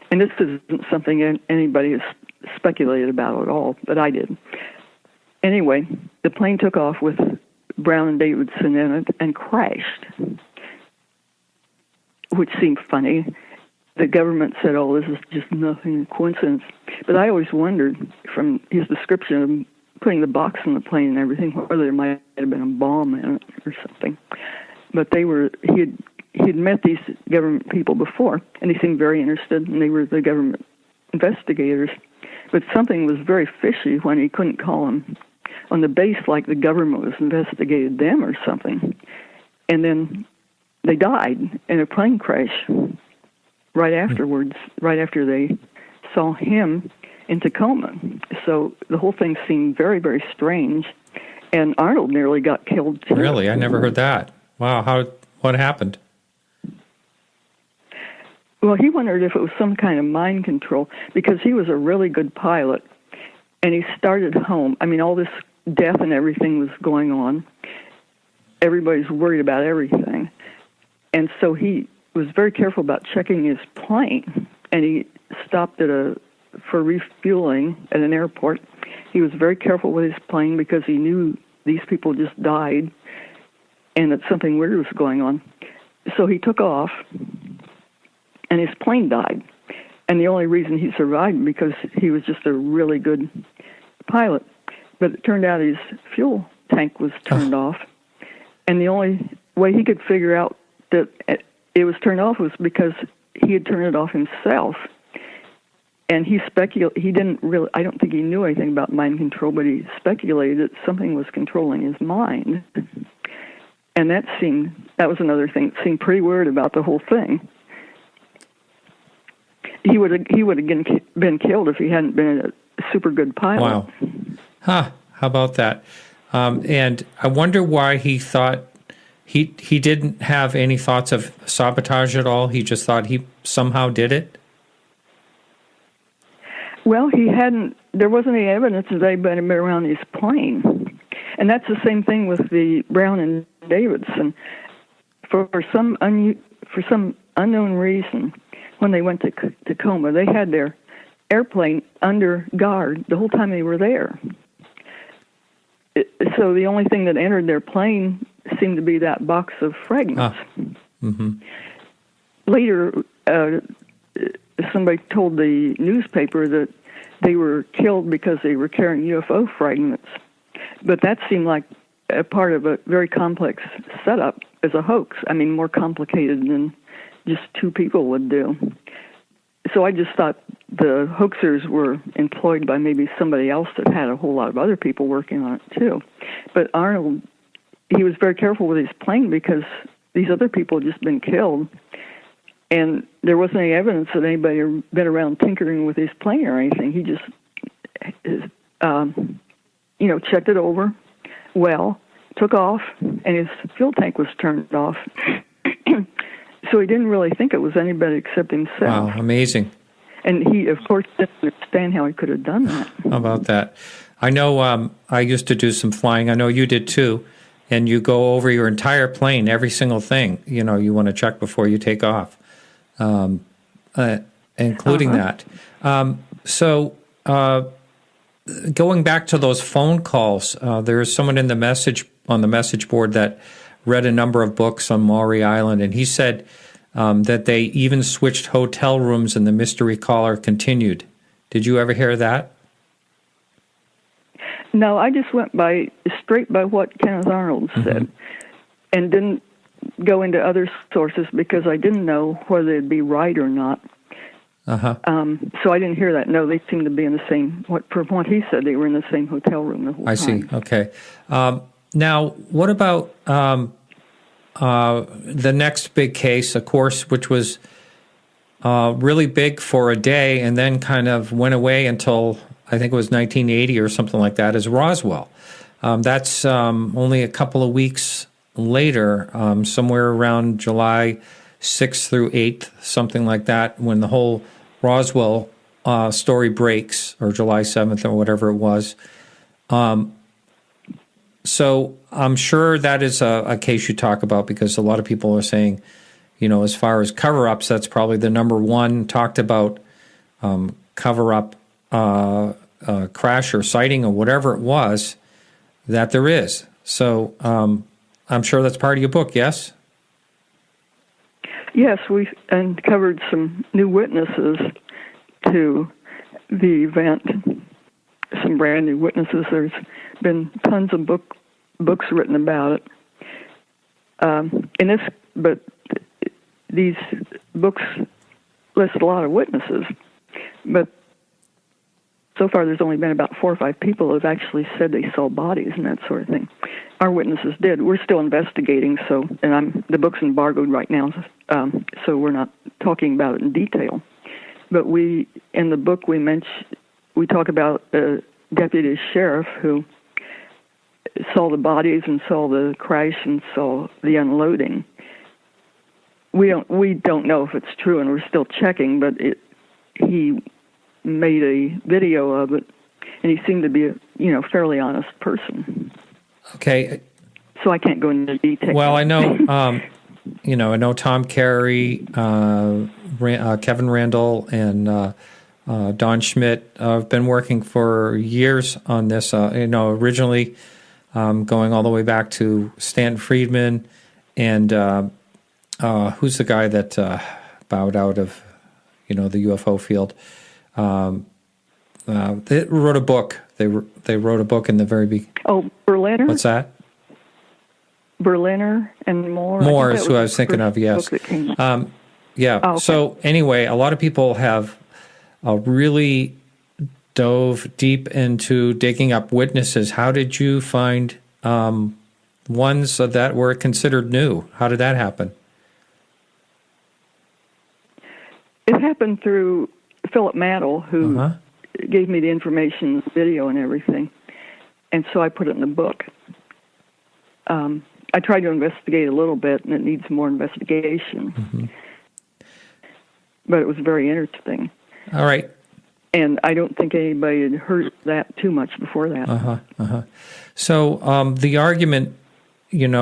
And this isn't something anybody has speculated about at all, but I did. Anyway, the plane took off with Brown and Davidson in it and crashed, which seemed funny. The government said, oh, this is just nothing, coincidence. But I always wondered, from his description of putting the box in the plane and everything, whether there might have been a bomb in it or something. But he'd met these government people before, and he seemed very interested, and they were the government investigators. But something was very fishy when he couldn't call them on the base, like the government was investigating them or something. And then they died in a plane crash right afterwards, right after they saw him in Tacoma. So the whole thing seemed very, very strange. And Arnold nearly got killed too. Really? I never heard that. Wow. What happened? Well, he wondered if it was some kind of mind control because he was a really good pilot. And he started home. I mean, all this death and everything was going on. Everybody's worried about everything. And so he was very careful about checking his plane. And he stopped for refueling at an airport. He was very careful with his plane because he knew these people just died and that something weird was going on. So he took off, and his plane died. And the only reason he survived because he was just a really good pilot. But it turned out his fuel tank was turned off. And the only way he could figure out that it was turned off was because he had turned it off himself. And he didn't really, I don't think he knew anything about mind control, but he speculated that something was controlling his mind. And that was another thing that seemed pretty weird about the whole thing. He would have been killed if he hadn't been a super good pilot. Wow. Huh. How about that? And I wonder why he thought he didn't have any thoughts of sabotage at all. He just thought he somehow did it. Well, there wasn't any evidence that anybody had been around his plane. And that's the same thing with the Brown and Davidson. For some unknown reason, when they went to Tacoma, they had their airplane under guard the whole time they were there. So the only thing that entered their plane seemed to be that box of fragments. Later, somebody told the newspaper that they were killed because they were carrying UFO fragments. But that seemed like a part of a very complex setup as a hoax. I mean, more complicated than just two people would do. So I just thought the hoaxers were employed by maybe somebody else that had a whole lot of other people working on it too. But Arnold, he was very careful with his plane because these other people had just been killed. And there wasn't any evidence that anybody had been around tinkering with his plane or anything. He just, checked it over well, took off, and his fuel tank was turned off. So he didn't really think it was anybody except himself. Wow, amazing. And he, of course, didn't understand how he could have done that. How about that? I know I used to do some flying. I know you did too. And you go over your entire plane, every single thing, you want to check before you take off, including that. So going back to those phone calls, there is someone on the message board that read a number of books on Maury Island, and he said that they even switched hotel rooms and the mystery caller continued. Did you ever hear that? No, I just went straight by what Kenneth Arnold said and didn't go into other sources because I didn't know whether they'd be right or not. So I didn't hear that. No, they seemed to be in the same, from what he said, they were in the same hotel room the whole time. I see. Okay. Now, what about the next big case, of course, which was really big for a day and then kind of went away until I think it was 1980 or something like that, is Roswell. That's only a couple of weeks later, somewhere around July 6th through 8th, something like that, when the whole Roswell story breaks, or July 7th or whatever it was. So I'm sure that is a case you talk about because a lot of people are saying, as far as cover-ups, that's probably the number one talked about cover-up crash or sighting or whatever it was that there is. So I'm sure that's part of your book, yes? Yes, we uncovered some new witnesses to the event, some brand new witnesses. There's been tons of books written about it. But these books list a lot of witnesses, but so far there's only been about 4 or 5 people who have actually said they saw bodies and that sort of thing. Our witnesses did. We're still investigating, and the book's embargoed right now, so we're not talking about it in detail. But in the book, we talk about a deputy sheriff who saw the bodies and saw the crash and saw the unloading. We don't know if it's true, and we're still checking. But he made a video of it, and he seemed to be a fairly honest person. Okay. So I can't go into detail. Well, I know, I know Tom Carey, Kevin Randall, and Don Schmidt have been working for years on this. Originally going all the way back to Stan Friedman, and who's the guy that bowed out of, the UFO field. They wrote a book. They wrote a book in the very beginning. Oh, Berliner? What's that? Berliner and Moore. Moore is who I was thinking of, yes. Yeah. Oh, okay. So anyway, a lot of people have really dove deep into digging up witnesses. How did you find ones that were considered new? How did that happen? It happened through Philip Mattel, who gave me the information, the video, and everything. And so I put it in the book. I tried to investigate a little bit, and it needs more investigation. But it was very interesting. All right. And I don't think anybody had heard that too much before that. So the argument, it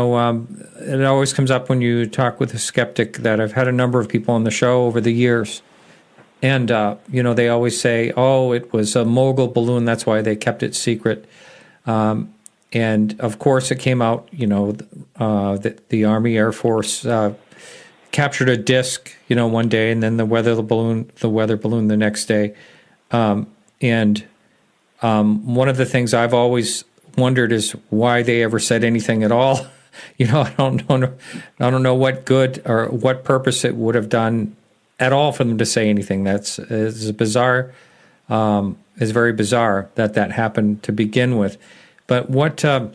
always comes up when you talk with a skeptic that I've had a number of people on the show over the years. And, they always say, it was a mogul balloon. That's why they kept it secret. And of course, it came out, the Army Air Force captured a disc, one day, and then the weather balloon the next day. And one of the things I've always wondered is why they ever said anything at all. I don't know what good or what purpose it would have done at all for them to say anything. Is bizarre. Is very bizarre that happened to begin with. But what are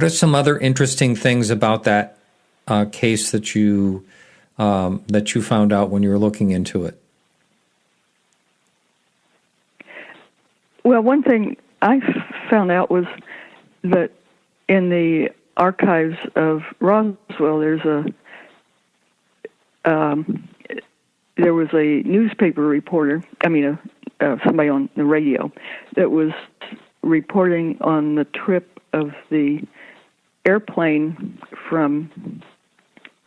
some other interesting things about that case that you found out when you were looking into it? Well, one thing I found out was that in the archives of Roswell, there was a newspaper reporter, somebody on the radio, that was reporting on the trip of the airplane from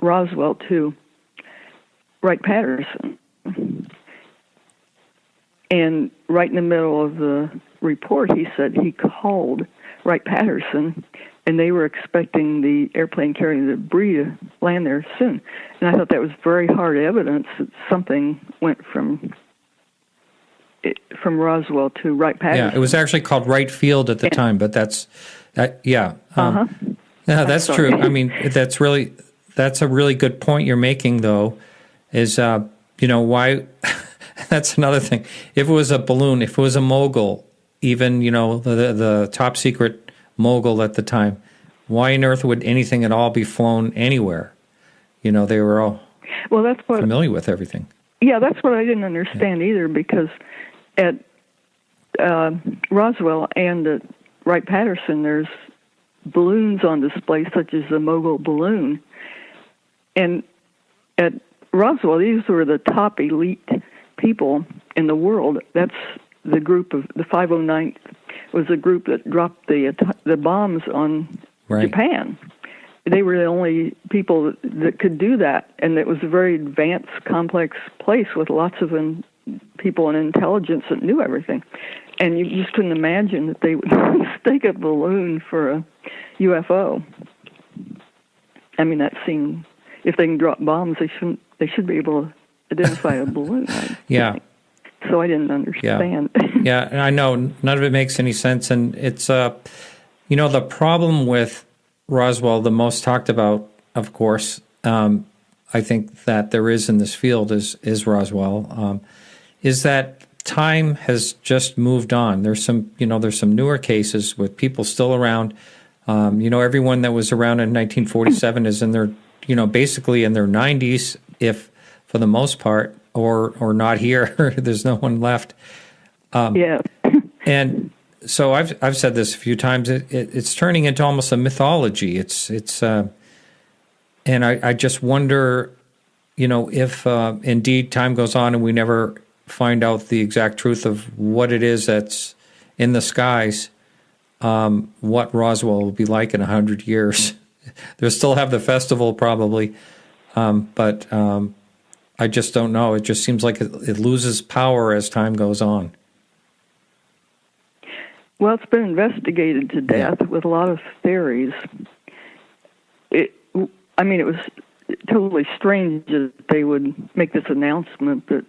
Roswell to Wright-Patterson. And right in the middle of the report, he said he called Wright-Patterson, and they were expecting the airplane carrying the debris to land there soon. And I thought that was very hard evidence that something went from Roswell to Wright-Patterson. Yeah, it was actually called Wright Field at the time, but yeah, that's true. I mean, that's a really good point you're making, though, is, why, that's another thing. If it was a balloon, if it was a mogul, even, the top secret mogul at the time, why on earth would anything at all be flown anywhere? They were all familiar with everything. Yeah, that's what I didn't understand either, because at Roswell and at Wright-Patterson, there's balloons on display, such as the mogul balloon. And at Roswell, these were the top elite people in the world. That's the group of the 509th was the group that dropped the bombs on Japan. They were the only people that could do that, and it was a very advanced, complex place with lots of people and intelligence that knew everything. And you just couldn't imagine that they would mistake a balloon for a UFO. I mean, that seemed, if they can drop bombs, they should be able to identify a balloon. Yeah. So I didn't understand. Yeah, I know. None of it makes any sense. And it's, the problem with Roswell, the most talked about, of course, I think that there is in this field is Roswell, is that time has just moved on. There's some newer cases with people still around. Everyone that was around in 1947 is in their, basically in their 90s, if for the most part, or not here. There's no one left. Yeah. And so I've said this a few times. It's turning into almost a mythology. And I just wonder, if indeed time goes on and we never find out the exact truth of what it is that's in the skies, what Roswell will be like in 100 years. They'll still have the festival probably, but I just don't know. It just seems like it loses power as time goes on. Well, it's been investigated to death with a lot of theories. It was totally strange that they would make this announcement that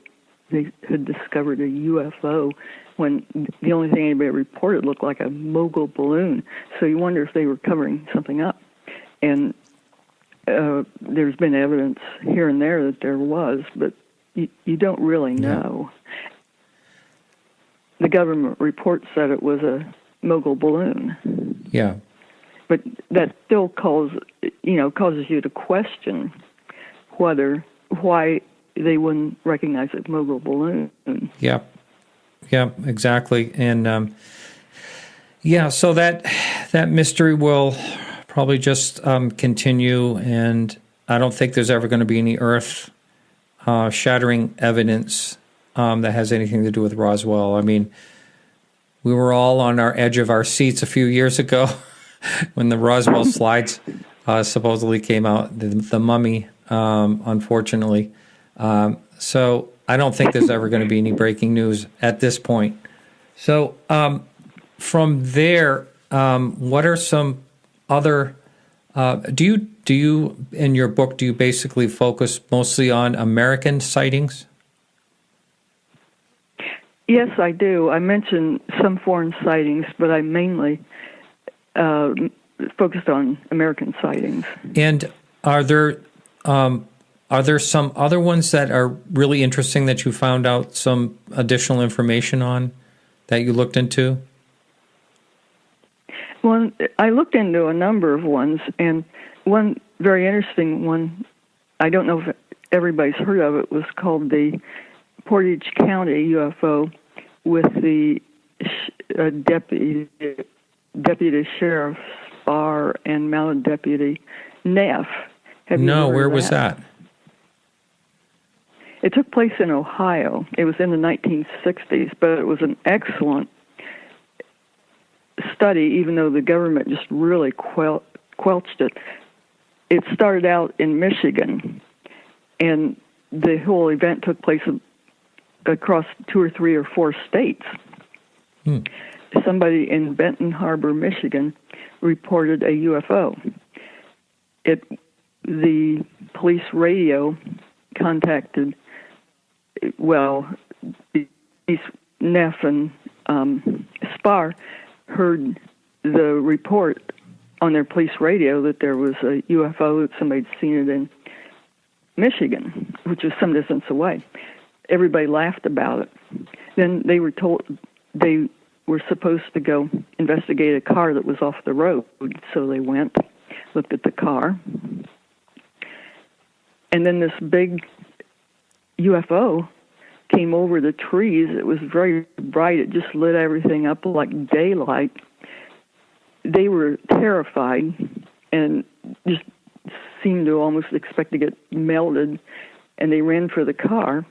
they had discovered a UFO when the only thing anybody reported looked like a mogul balloon. So you wonder if they were covering something up. And there's been evidence here and there that there was, but you don't really know. The government report said it was a mogul balloon. Yeah. But that still causes you to question why they wouldn't recognize a mogul balloon. Yeah. Yeah, exactly. And so that mystery will probably just continue, and I don't think there's ever going to be any earth shattering evidence that has anything to do with Roswell. I mean, we were all on our edge of our seats a few years ago when the Roswell slides supposedly came out, the mummy, unfortunately. So I don't think there's ever going to be any breaking news at this point. So from there, what are some other? Do you in your book do you basically focus mostly on American sightings? Yes, I do. I mention some foreign sightings, but I mainly focused on American sightings. And are there some other ones that are really interesting that you found out some additional information on that you looked into? Well, I looked into a number of ones, and one very interesting one, I don't know if everybody's heard of it, was called the Portage County UFO with the Deputy Sheriff Spar and Mounted Deputy Neff. No, where was that? It took place in Ohio. It was in the 1960s, but it was an excellent study, even though the government just really quelched it. It started out in Michigan, and the whole event took place across 2 or 3 or 4 states. Somebody in Benton Harbor, Michigan, reported a UFO. The police radio contacted, Neff and Spar heard the report on their police radio that there was a UFO, that somebody'd seen it in Michigan, which was some distance away. Everybody laughed about it. Then they were told they were supposed to go investigate a car that was off the road, so they went, looked at the car, and then this big UFO came over the trees. It was very bright. It just lit everything up like daylight. They were terrified and just seemed to almost expect to get melted, and they ran for the car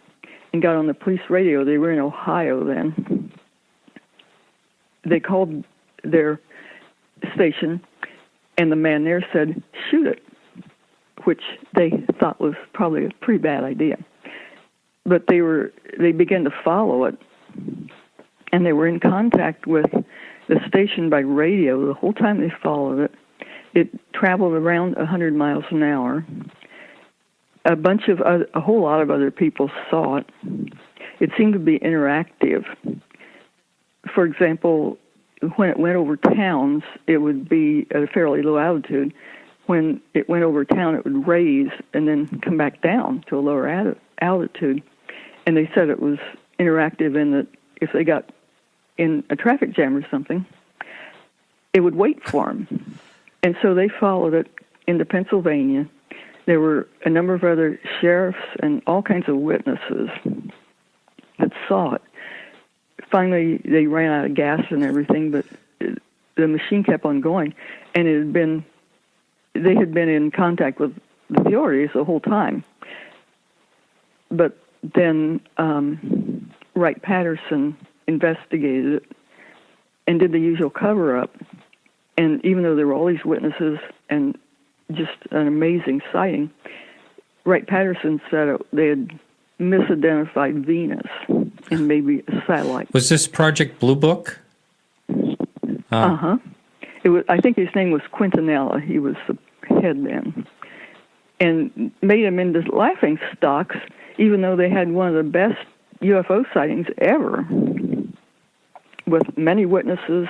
and got on the police radio. They were in Ohio then. They called their station, and the man there said, "Shoot it," which they thought was probably a pretty bad idea. But they began to follow it, and they were in contact with the station by radio the whole time they followed it. It traveled around 100 miles an hour. A whole lot of other people saw it. It seemed to be interactive. For example, when it went over towns, it would be at a fairly low altitude. When it went over town, it would raise and then come back down to a lower altitude. And they said it was interactive in that if they got in a traffic jam or something, it would wait for them. And so they followed it into Pennsylvania. There were a number of other sheriffs and all kinds of witnesses that saw it. Finally, they ran out of gas and everything, but the machine kept on going. And they had been in contact with the authorities the whole time. But then Wright-Patterson investigated it and did the usual cover-up. And even though there were all these witnesses and just an amazing sighting, Wright-Patterson said they had misidentified Venus and maybe a satellite. Was this Project Blue Book? Uh-huh. I think his name was Quintanilla. He was the head then. And made them into laughing stocks, even though they had one of the best UFO sightings ever. With many witnesses,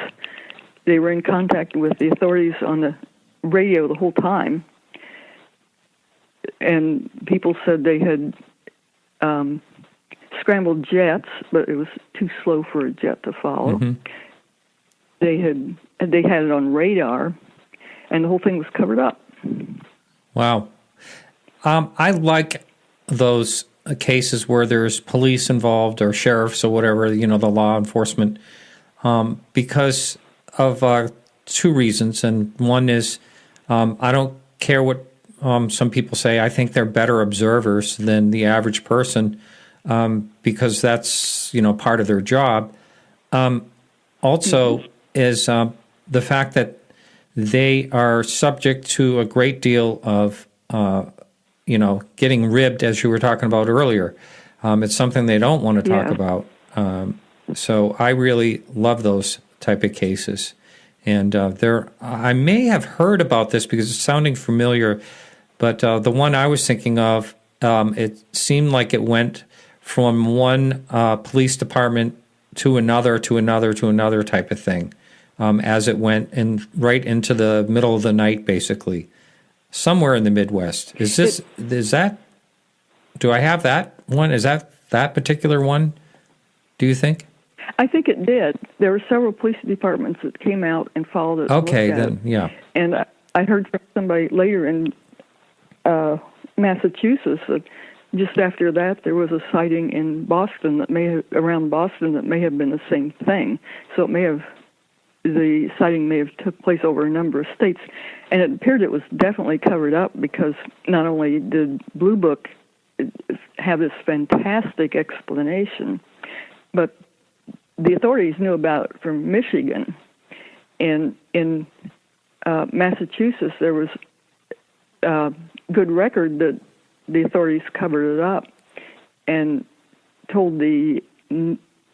they were in contact with the authorities on the radio the whole time. And people said they had scrambled jets, but it was too slow for a jet to follow. Mm-hmm. They had it on radar, and the whole thing was covered up. Wow. I like those cases where there's police involved or sheriffs or whatever, the law enforcement, because of 2 reasons. And one is I don't care what some people say. I think they're better observers than the average person because that's, part of their job. Also is the fact that they are subject to a great deal of, getting ribbed, as you were talking about earlier. It's something they don't want to talk about. So I really love those type of cases. And I may have heard about this because it's sounding familiar, but the one I was thinking of, it seemed like it went from one police department to another type of thing, as it went right into the middle of the night, basically, somewhere in the Midwest. Is that? Do I have that one? Is that particular one? Do you think? I think it did. There were several police departments that came out and followed it. Okay, then, yeah. And I heard from somebody later in Massachusetts that just after that there was a sighting in Boston around Boston that may have been the same thing. So the sighting may have took place over a number of states, and it appeared it was definitely covered up because not only did Blue Book have this fantastic explanation, but the authorities knew about it from Michigan. And in Massachusetts, there was good record that the authorities covered it up and told the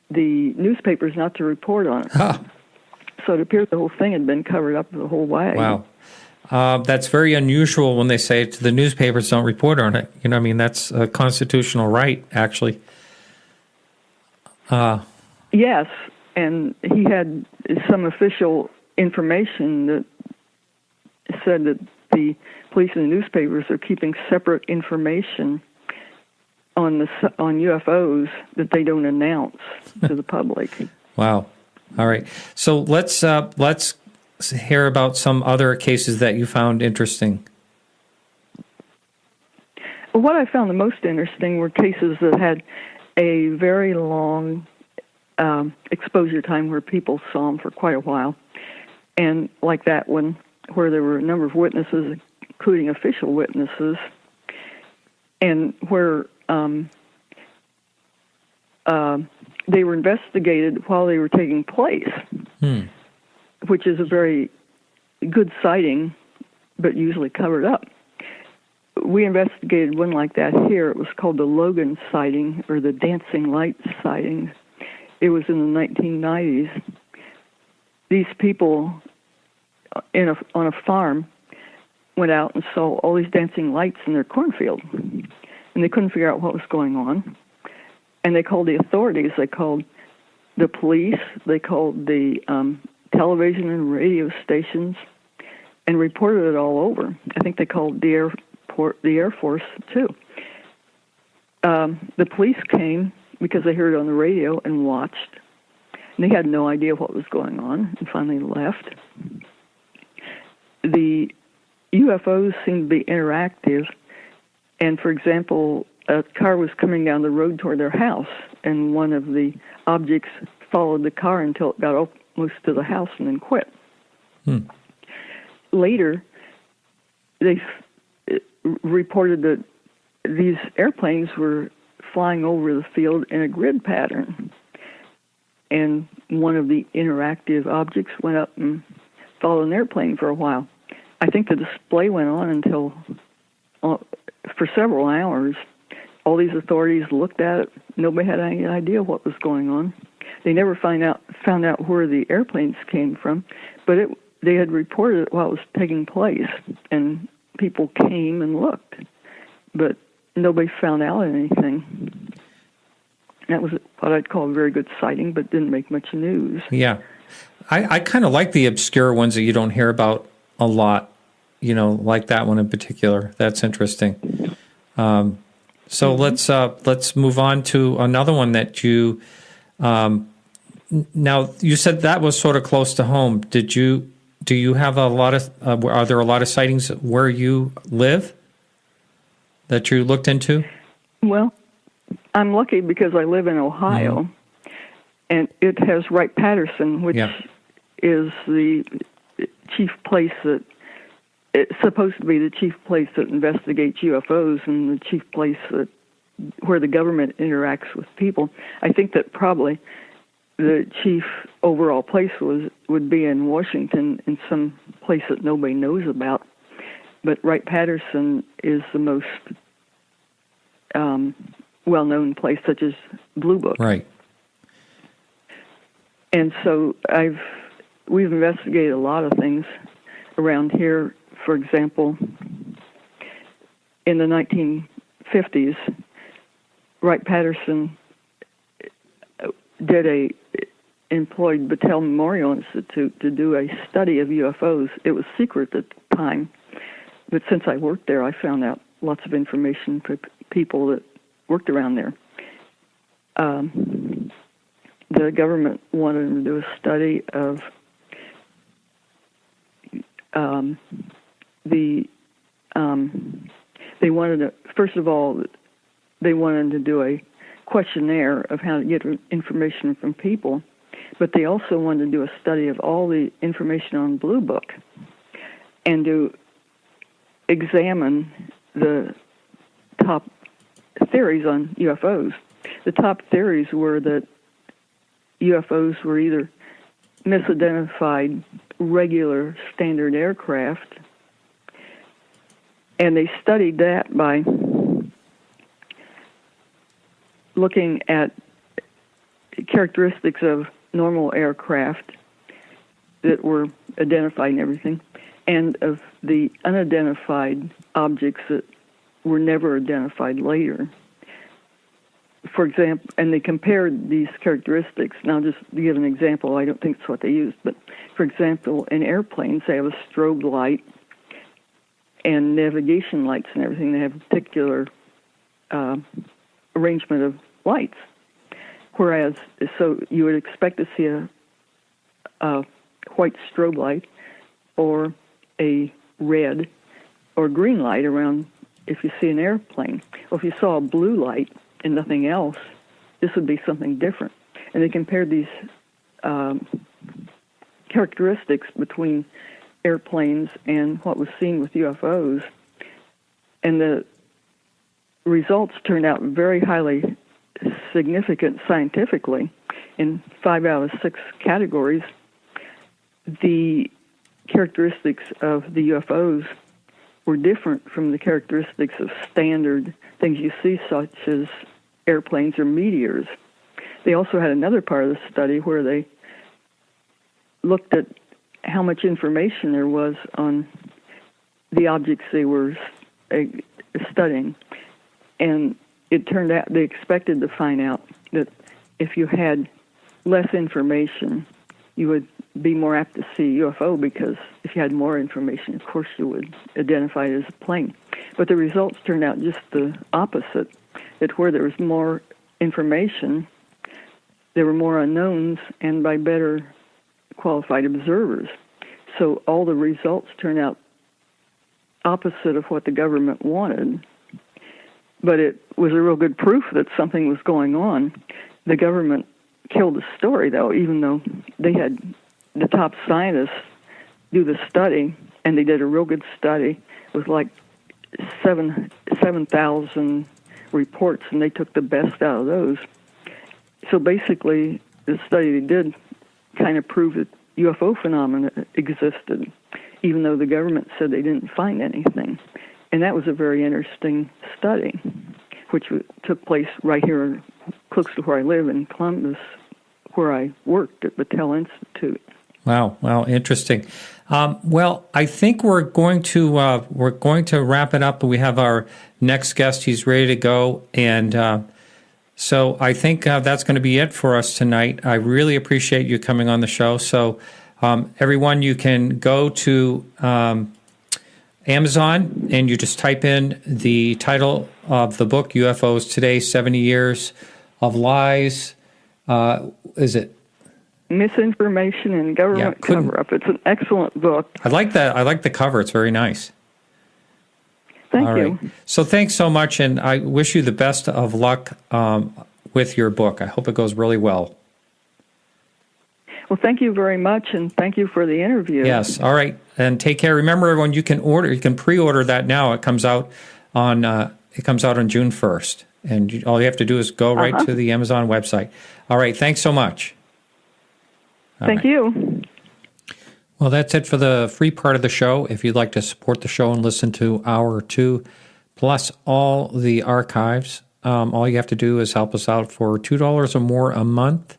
newspapers not to report on it. Huh. So it appears the whole thing had been covered up the whole way. Wow. That's very unusual when they say to the newspapers don't report on it. I mean, that's a constitutional right, actually. Yes, and he had some official information that said that the police and the newspapers are keeping separate information on UFOs that they don't announce to the public. Wow. All right. So let's hear about some other cases that you found interesting. What I found the most interesting were cases that had a very long exposure time where people saw them for quite a while. And like that one, where there were a number of witnesses, including official witnesses, and where they were investigated while they were taking place, which is a very good sighting, but usually covered up. We investigated one like that here. It was called the Logan sighting, or the Dancing Lights sighting. It was in the 1990s. These people on a farm went out and saw all these dancing lights in their cornfield, and they couldn't figure out what was going on. And they called the authorities. They called the police. They called the television and radio stations, and reported it all over. I think they called the Air Force too. The police came because they heard it on the radio and watched. And they had no idea what was going on, and finally left. The UFOs seemed to be interactive, and for example, a car was coming down the road toward their house, and one of the objects followed the car until it got almost to the house and then quit. Later, they reported that these airplanes were flying over the field in a grid pattern, and one of the interactive objects went up and followed an airplane for a while. I think the display went on until for several hours. All these authorities looked at it. Nobody had any idea what was going on. They never found out where the airplanes came from, but they had reported it while it was taking place, and people came and looked, but nobody found out anything. That was what I'd call a very good sighting, but didn't make much news. Yeah. I kind of like the obscure ones that you don't hear about a lot, like that one in particular. That's interesting. So let's move on to another one that you. Now you said that was sort of close to home. Do you have a lot of? Are there a lot of sightings where you live that you looked into? Well, I'm lucky because I live in Ohio, and it has Wright-Patterson, which is the chief place that. It's supposed to be the chief place that investigates UFOs and the chief place where the government interacts with people. I think that probably the chief overall place would be in Washington, in some place that nobody knows about. But Wright-Patterson is the most well-known place, such as Blue Book. Right. And so I've we've investigated a lot of things around here. For example, in the 1950s, Wright-Patterson employed Battelle Memorial Institute to do a study of UFOs. It was secret at the time, but since I worked there, I found out lots of information for people that worked around there. The government wanted to do a study of they wanted to, first of all, they wanted to do a questionnaire of how to get information from people, but they also wanted to do a study of all the information on Blue Book and to examine the top theories on UFOs. The top theories were that UFOs were either misidentified regular standard aircraft, and they studied that by looking at characteristics of normal aircraft that were identified and everything, and of the unidentified objects that were never identified later. For example, and they compared these characteristics. Now, just to give an example, I don't think it's what they used, but for example, in airplanes, they have a strobe light and navigation lights and everything. They have a particular arrangement of lights. Whereas, so you would expect to see a white strobe light or a red or green light around if you see an airplane. Well, if you saw a blue light and nothing else, this would be something different. And they compared these characteristics between airplanes and what was seen with UFOs, and the results turned out very highly significant scientifically. In 5 out of 6 categories, the characteristics of the UFOs were different from the characteristics of standard things you see, such as airplanes or meteors. They also had another part of the study where they looked at how much information there was on the objects they were studying. And it turned out they expected to find out that if you had less information, you would be more apt to see UFO, because if you had more information, of course you would identify it as a plane. But the results turned out just the opposite, that where there was more information, there were more unknowns, and by better qualified observers. So all the results turned out opposite of what the government wanted. But it was a real good proof that something was going on. The government killed the story, though, even though they had the top scientists do the study, and they did a real good study with like 7,000 reports, and they took the best out of those. So basically, the study they did kind of proved that UFO phenomena existed, even though the government said they didn't find anything. And that was a very interesting study, which took place right here close to where I live in Columbus, where I worked at Battelle Institute. Wow, interesting. Well, I think we're going to wrap it up. We have our next guest; he's ready to go, and so I think that's going to be it for us tonight. I really appreciate you coming on the show. So, everyone, you can go to Amazon and you just type in the title of the book, UFOs Today: 70 Years of Lies. Is it? Misinformation and Government Cover-Up. It's an excellent book. I like that. I like the cover. It's very nice. Thank you. Right. So thanks so much, and I wish you the best of luck with your book. I hope it goes really well. Well, thank you very much, and thank you for the interview. Yes. All right. And take care. Remember, everyone, you can pre-order that now. It comes out on June 1st, and all you have to do is go right to the Amazon website. All right. Thanks so much. Thank you. Well, that's it for the free part of the show. If you'd like to support the show and listen to hour 2, plus all the archives, all you have to do is help us out for $2 or more a month.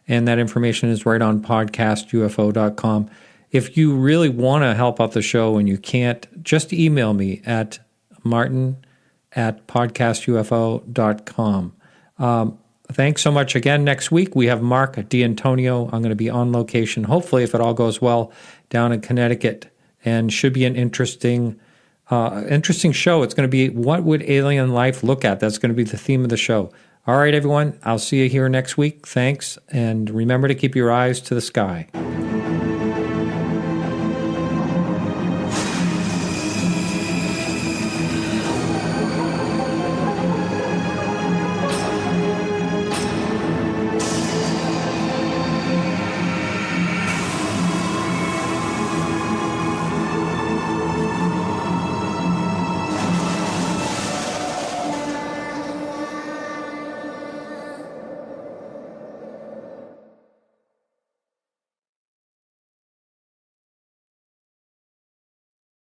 and that information is right on podcastufo.com. If you really want to help out the show and you can't, just email me at martin@podcastufo.com. Thanks so much again. Next week, we have Mark D'Antonio. I'm going to be on location, hopefully, if it all goes well, down in Connecticut, and should be an interesting show. It's going to be, what would alien life look at? That's going to be the theme of the show. All right, everyone. I'll see you here next week. Thanks, and remember to keep your eyes to the sky.